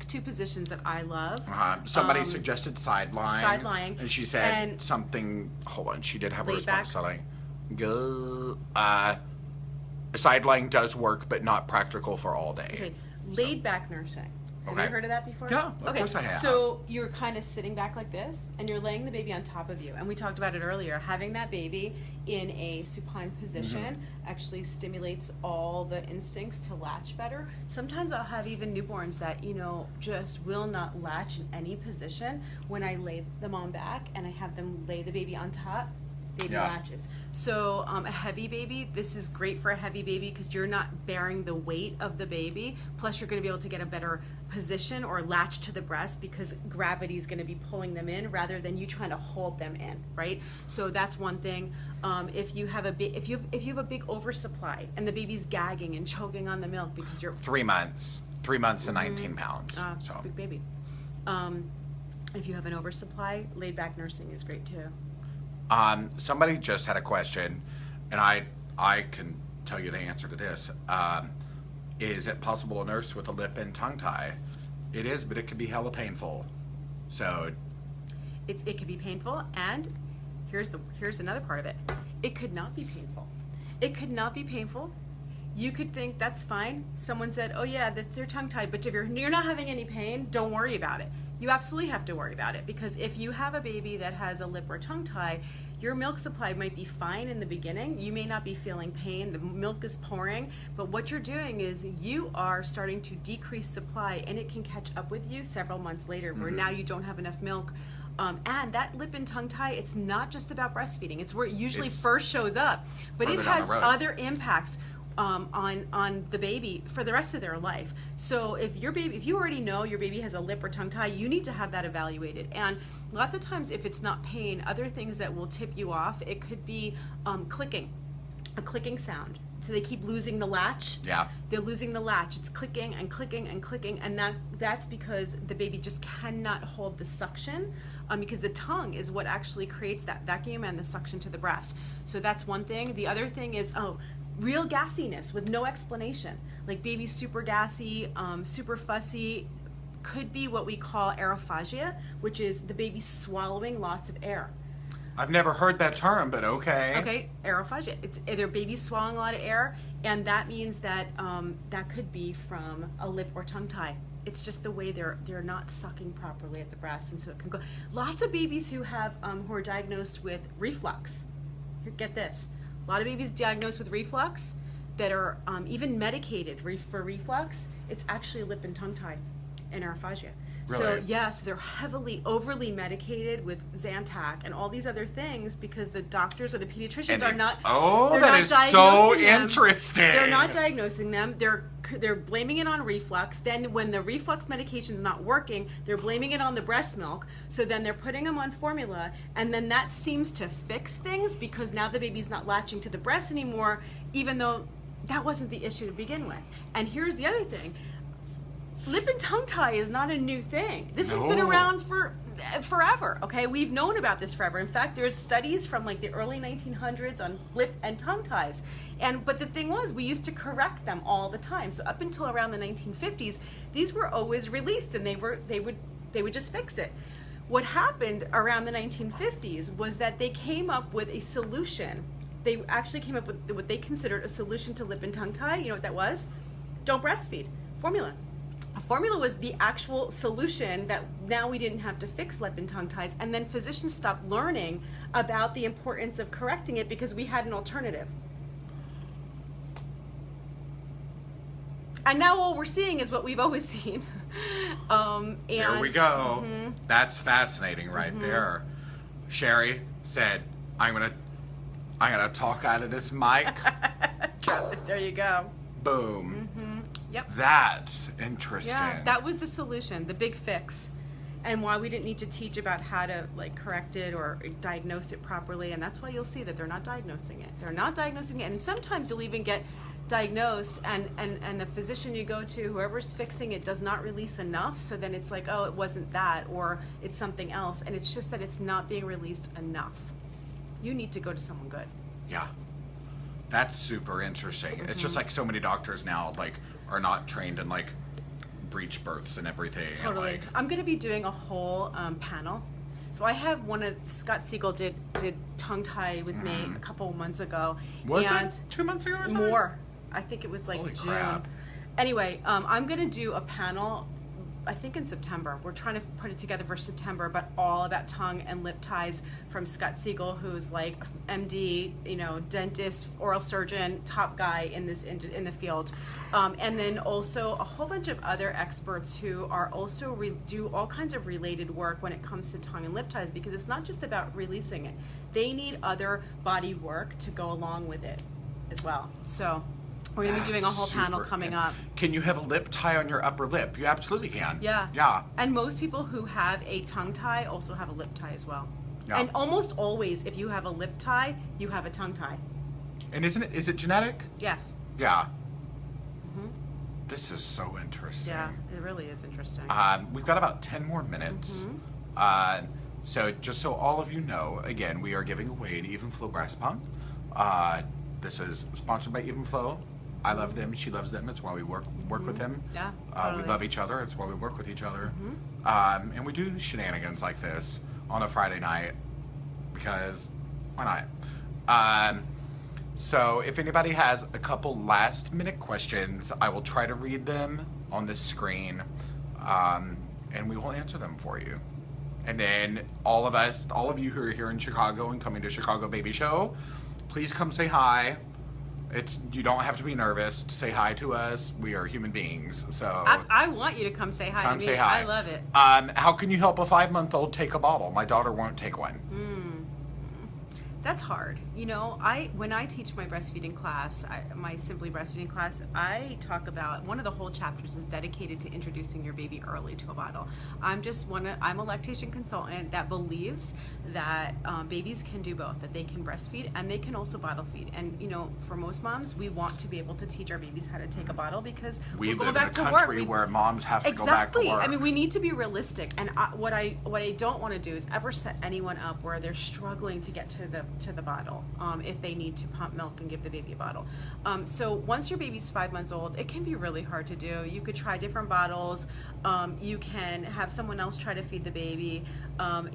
2 positions that I love. Somebody suggested side lying. And she said something, hold on, she did have a response. Side lying does work, but not practical for all day. Okay. Laid back nursing. Have you heard of that before? Yeah, of course I have. So you're kind of sitting back like this, and you're laying the baby on top of you. And we talked about it earlier. Having that baby in a supine position actually stimulates all the instincts to latch better. Sometimes I'll have even newborns that, you know, just will not latch in any position. When I lay them on back and I have them lay the baby on top, baby latches. So a heavy baby, this is great for a heavy baby because you're not bearing the weight of the baby. Plus you're going to be able to get a better position or latch to the breast because gravity is going to be pulling them in rather than you trying to hold them in, right? So that's one thing. If you have a big oversupply and the baby's gagging and choking on the milk because you're 3 months and 19 pounds. So big baby. If you have an oversupply, laid back nursing is great too. Somebody just had a question, and I can tell you the answer to this. Is it possible to nurse with a lip and tongue tie? It is, but it could be hella painful. So it could be painful, and here's another part of it. It could not be painful. It could not be painful. You could think that's fine. Someone said, "Oh yeah, that's your tongue tied," but if you're not having any pain, don't worry about it. You absolutely have to worry about it because if you have a baby that has a lip or tongue tie, your milk supply might be fine in the beginning. You may not be feeling pain. The milk is pouring, but what you're doing is you are starting to decrease supply, and it can catch up with you several months later where now you don't have enough milk. And that lip and tongue tie, it's not just about breastfeeding. It's where it usually first shows up, but it has other impacts on the baby for the rest of their life. So if you already know your baby has a lip or tongue tie, you need to have that evaluated. And lots of times if it's not pain, other things that will tip you off, it could be clicking, a clicking sound. So they keep losing the latch. Yeah. They're losing the latch. It's clicking and clicking and clicking, and that's because the baby just cannot hold the suction because the tongue is what actually creates that vacuum and the suction to the breast. So that's one thing. The other thing is, real gassiness with no explanation. Like baby's super gassy, super fussy, could be what we call aerophagia, which is the baby swallowing lots of air. I've never heard that term, but okay. Okay, aerophagia. It's either baby swallowing a lot of air, and that means that that could be from a lip or tongue tie. It's just the way they're not sucking properly at the breast, and so it can go. Lots of babies who are diagnosed with reflux. Here, get this. A lot of babies diagnosed with reflux that are even medicated for reflux, it's actually a lip and tongue tie and aerophagia. Really? So yes, they're heavily, overly medicated with Zantac and all these other things because the doctors or the pediatricians are not. Oh, they're that not is so diagnosing them. interesting. They're not diagnosing them. They're blaming it on reflux. Then when the reflux medication's not working, they're blaming it on the breast milk. So then they're putting them on formula, and then that seems to fix things because now the baby's not latching to the breast anymore, even though that wasn't the issue to begin with. And here's the other thing. Lip and tongue tie is not a new thing. This has been around for forever, okay? We've known about this forever. In fact, there's studies from like the early 1900s on lip and tongue ties. But the thing was, we used to correct them all the time. So up until around the 1950s, these were always released and they would just fix it. What happened around the 1950s was that they came up with a solution. They actually came up with what they considered a solution to lip and tongue tie. You know what that was? Don't breastfeed. Formula. A formula was the actual solution that now we didn't have to fix lip and tongue ties, and then physicians stopped learning about the importance of correcting it because we had an alternative. And now all we're seeing is what we've always seen. There we go. That's fascinating right there. Shari said, I'm gonna talk out of this mic. There you go. Boom. Yep. That's interesting. Yeah, that was the solution, the big fix, and why we didn't need to teach about how to like correct it or diagnose it properly. And that's why you'll see that they're not diagnosing it. They're not diagnosing it, and sometimes you'll even get diagnosed, and the physician you go to, whoever's fixing it, does not release enough. So then it's like, oh, it wasn't that, or it's something else, and it's just that it's not being released enough. You need to go to someone good. Yeah. That's super interesting. It's just like so many doctors now like are not trained in like breech births and everything. Totally. And, like, I'm going to be doing a whole panel. So I have one of Scott Siegel did tongue tie with me a couple of months ago. Was that 2 months ago or something? More. I think it was like Holy June. crap. Anyway, I'm going to do a panel, I think in September. We're trying to put it together for September, but all about tongue and lip ties from Scott Siegel, who's like MD, you know, dentist, oral surgeon, top guy in the field, and then also a whole bunch of other experts who are also do all kinds of related work when it comes to tongue and lip ties, because it's not just about releasing it. They need other body work to go along with it as well. So we're going to be doing a whole panel coming up. Can you have a lip tie on your upper lip? You absolutely can. Yeah. Yeah. And most people who have a tongue tie also have a lip tie as well. Yeah. And almost always, if you have a lip tie, you have a tongue tie. And is it genetic? Yes. Yeah. This is so interesting. Yeah, it really is interesting. We've got about 10 more minutes. So just so all of you know, again, we are giving away an Even Flow breast pump. This is sponsored by Even Flow. I love them. She loves them. It's why we work with them. Yeah, We love each other. It's why we work with each other. And we do shenanigans like this on a Friday night because why not? So if anybody has a couple last minute questions, I will try to read them on the screen, and we will answer them for you. And then all of you who are here in Chicago and coming to Chicago Baby Show, please come say hi. You don't have to be nervous to say hi to us. We are human beings, so I want you to come say hi to me. come say hi. I love it. How can you help a 5-month-old take a bottle? My daughter won't take one. That's hard. You know, when I teach my breastfeeding class, my Simply Breastfeeding class, I talk about, one of the whole chapters is dedicated to introducing your baby early to a bottle. I'm a lactation consultant that believes that babies can do both, that they can breastfeed and they can also bottle feed. And, you know, for most moms, we want to be able to teach our babies how to take a bottle because we we're live going in a back to country work. where moms have to go back to work. I mean, we need to be realistic. And what I don't want to do is ever set anyone up where they're struggling to get to the bottle if they need to pump milk and give the baby a bottle. So once your baby's 5 months old, it can be really hard to do. You could try different bottles. You can have someone else try to feed the baby.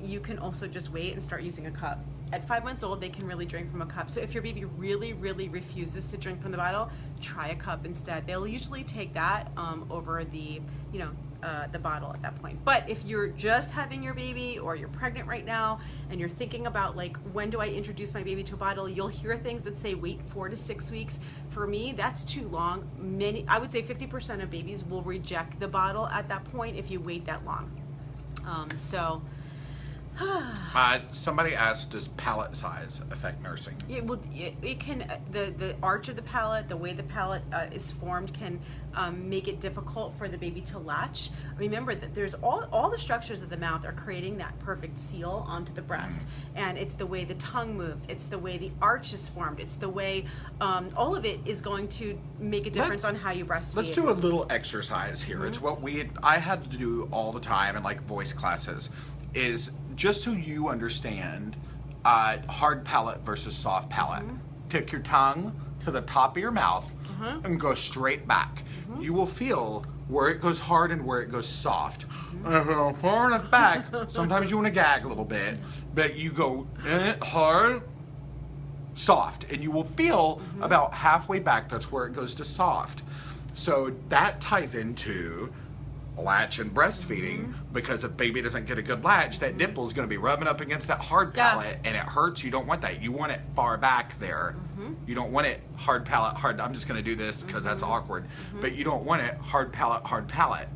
You can also just wait and start using a cup. At 5 months old, they can really drink from a cup. So if your baby really, really refuses to drink from the bottle, try a cup instead. They'll usually take that over the, the bottle at that point. But if you're just having your baby or you're pregnant right now and you're thinking about like, when do I introduce my baby to a bottle, you'll hear things that say wait 4 to 6 weeks. For me, that's too long. I would say 50% of babies will reject the bottle at that point if you wait that long. Somebody asked, does palate size affect nursing? It can, the arch of the palate, the way the palate is formed can make it difficult for the baby to latch. Remember that there's all the structures of the mouth are creating that perfect seal onto the breast. And it's the way the tongue moves, it's the way the arch is formed, it's the way, all of it is going to make a difference on how you breastfeed. Let's do a little exercise here. It's what I had to do all the time in like voice classes, is just so you understand hard palate versus soft palate. Take your tongue to the top of your mouth and go straight back. You will feel where it goes hard and where it goes soft. Far enough back, sometimes you want to gag a little bit, but you go hard, soft, and you will feel about halfway back, that's where it goes to soft. So that ties into latch and breastfeeding, because if baby doesn't get a good latch, that nipple is going to be rubbing up against that hard palate and it hurts. You don't want that. You want it far back there. You don't want it hard palate, hard. I'm just going to do this because that's awkward. But you don't want it hard palate, hard palate.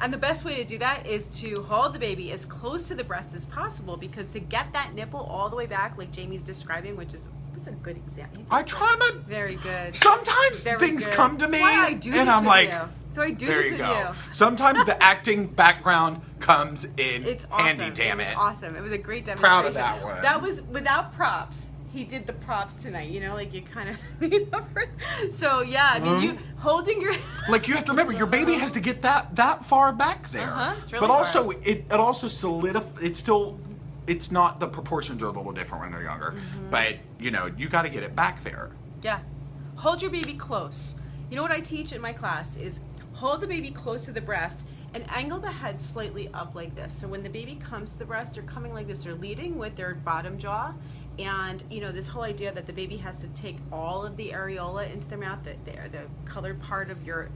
And the best way to do that is to hold the baby as close to the breast as possible, because to get that nipple all the way back, like Jamie's describing, which is a good example. I try my... Very good. Sometimes things come to me and I'm like... So I do this with you. Sometimes the acting background comes in handy, damn it. It was awesome. It was a great demonstration. Proud of that one. That was without props. He did the props tonight, you know, like you kind of, so yeah, I mean, you holding your... Like you have to remember, your baby has to get that far back there. It's really but also, far. it also solidifies, it's not, the proportions are a little different when they're younger, but you know, you got to get it back there. Yeah. Hold your baby close. You know what I teach in my class is hold the baby close to the breast and angle the head slightly up like this. So when the baby comes to the breast, they're coming like this. They're leading with their bottom jaw. And you know, this whole idea that the baby has to take all of the areola into their mouth, the colored part of your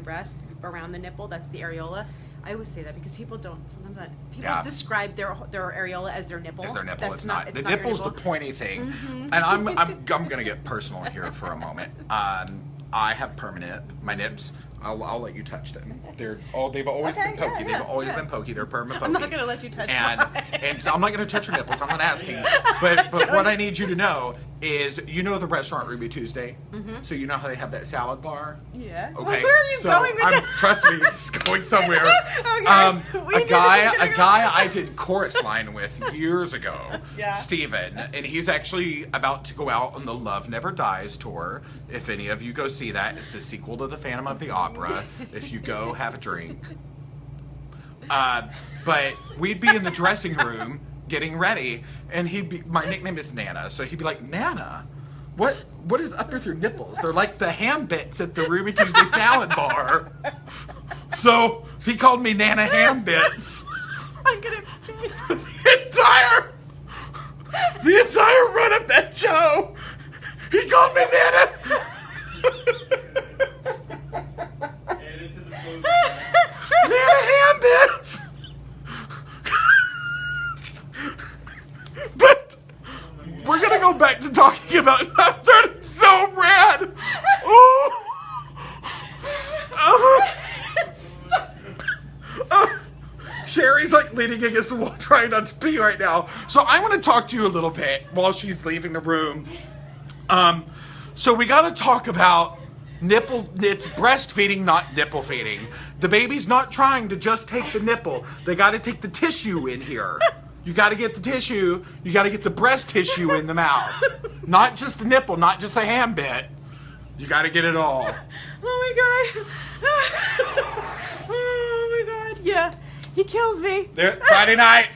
breast around the nipple, that's the areola. I always say that because people don't, sometimes people describe their areola as their nipple. As their nipple. That's it's not. The not nipple's the pointy thing. And I'm gonna get personal here for a moment. I have permanent, my nips, I'll let you touch them. They've always been pokey. They've always been pokey. They're permanent pokey. I'm not gonna let you touch and I'm not gonna touch your nipples. I'm not asking. But what I need you to know is, you know the restaurant Ruby Tuesday? So you know how they have that salad bar? Yeah. Okay. Well, where are you going with that? Trust me, it's going somewhere. Okay. A guy I did chorus line with years ago, Steven, and he's actually about to go out on the Love Never Dies tour. If any of you go see that, it's the sequel to the Phantom of the Opera. If you go, have a drink. But we'd be in the dressing room getting ready, and my nickname is Nana, so he'd be like, Nana, what is up with your nipples? They're like the ham bits at the Ruby Tuesday salad bar. So he called me Nana Ham Bits. I'm gonna pee. The entire run of that show, he called me Nana. Nana Ham Bits. But we're gonna go back to talking about. I'm turning so red. Sherry's like leaning against the wall trying not to pee right now. So I want to talk to you a little bit while she's leaving the room. So we got to talk about it's breastfeeding, not nipple feeding. The baby's not trying to just take the nipple. They got to take the tissue in here. You got to get the tissue. You got to get the breast tissue in the mouth. Not just the nipple, not just the ham bit. You got to get it all. Oh my God. Oh my God. Yeah. He kills me. Friday night.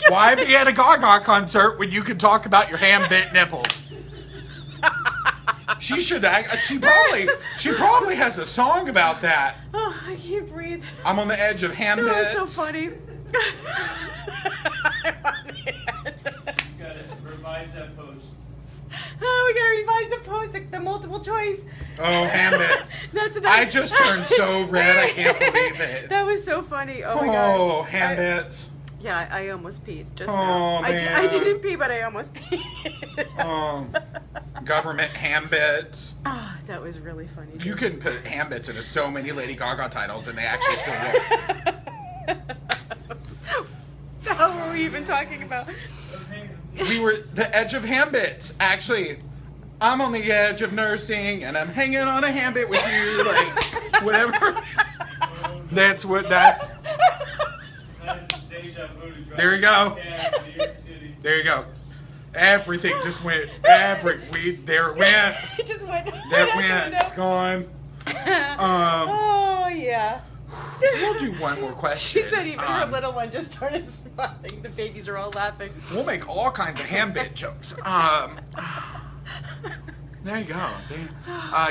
Why be at a Gaga concert when you can talk about your ham bit nipples? She should. She probably has a song about that. Oh, I can't breathe. I'm on the edge of ham bits. That was so funny. Gotta revise that post. Oh, we gotta revise the post. The multiple choice. Oh, Hambit. That's enough. I just turned so red. I can't believe it. That was so funny. Oh my god. Oh, Hambit. Yeah, I almost peed just Oh, now. man. I didn't pee, but I almost peed. Government Hambits. Ah, that was really funny. You can put Hambits into so many Lady Gaga titles, and they actually still work. The hell were we even talking about? We were the edge of Hambits. Actually, I'm on the edge of nursing, and I'm hanging on a Hambit with you, like whatever. That's. There you go. There you go. Everything just went. There it went. It just went. There it went. It's gone. Oh yeah. We'll do one more question. She said even her little one just started smiling. The babies are all laughing. We'll make all kinds of Hambit jokes. There you go.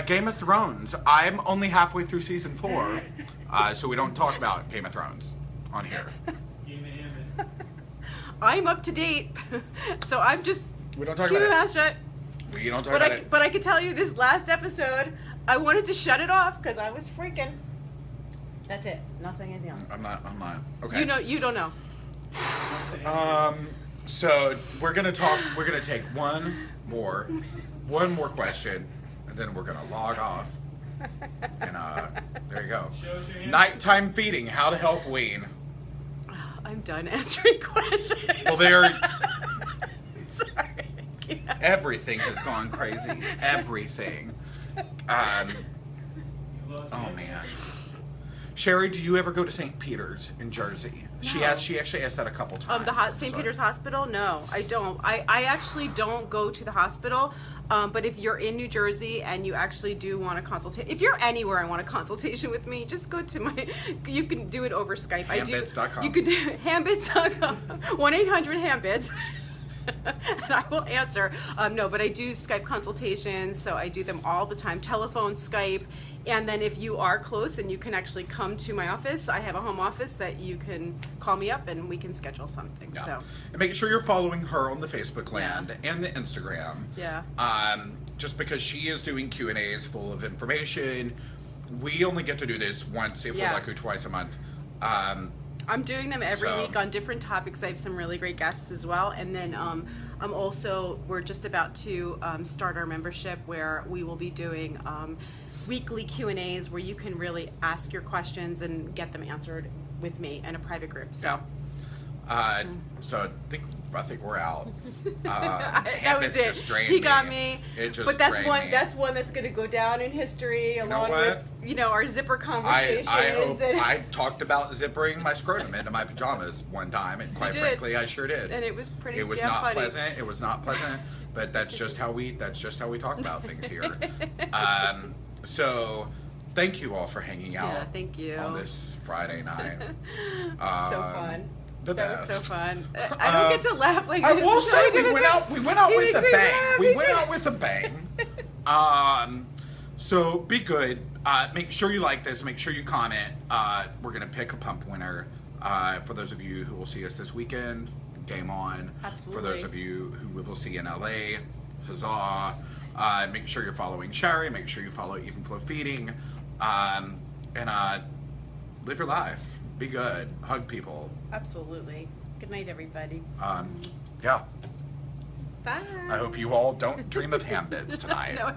Game of Thrones. I'm only halfway through season 4, so we don't talk about Game of Thrones on here. I'm up to date, so I'm just We don't talk keeping about my it. mouth shut. We don't talk about it. But I can tell you this last episode, I wanted to shut it off because I was freaking. That's it. Not saying anything else. I'm not. Okay. You don't know. So we're gonna take one more question, and then we're gonna log off. And there you go. Nighttime feeding. How to help wean. I'm done answering questions. Well, there. Sorry. Yeah. Everything has gone crazy. Everything. Oh man. Shari, do you ever go to St. Peter's in Jersey? No. She actually asked that a couple times. The St. Peter's Hospital? No, I don't. I actually don't go to the hospital. But if you're in New Jersey and you actually do want a consultation, if you're anywhere and want a consultation with me, just go to my. You can do it over Skype. Hambits.com. You could do Hambits.com. 1-800-HAMBITS. And I will answer. No, but I do Skype consultations, so I do them all the time. Telephone, Skype, and then if you are close and you can actually come to my office, I have a home office that you can call me up and we can schedule something. Yeah. So. And make sure you're following her on the Facebook land and the Instagram. Yeah. Just because she is doing Q&As full of information. We only get to do this once, if we're lucky, twice a month. I'm doing them every week on different topics. I have some really great guests as well. And then we're just about to start our membership where we will be doing weekly Q&As where you can really ask your questions and get them answered with me in a private group. So, so I think we're out. That was it. He got me. But that's one that's going to go down in history along with our zipper conversations. I talked about zippering my scrotum into my pajamas one time, and quite frankly, I sure did. And it was pretty. It was not pleasant. It was not pleasant. But that's just how we talk about things here. So, thank you all for hanging out. Yeah, thank you. On this Friday night. So fun. That was so fun. I don't get to laugh like this. I will say we went out with a bang. We went out with a bang. So be good. Make sure you like this. Make sure you comment. We're gonna pick a pump winner. For those of you who will see us this weekend, game on. Absolutely. For those of you who we will see in LA, huzzah. Make sure you're following Shari. Make sure you follow Even Flow Feeding. And live your life. Be good. Hug people. Absolutely. Good night, everybody. Yeah. Bye. I hope you all don't dream of Hambits tonight. No.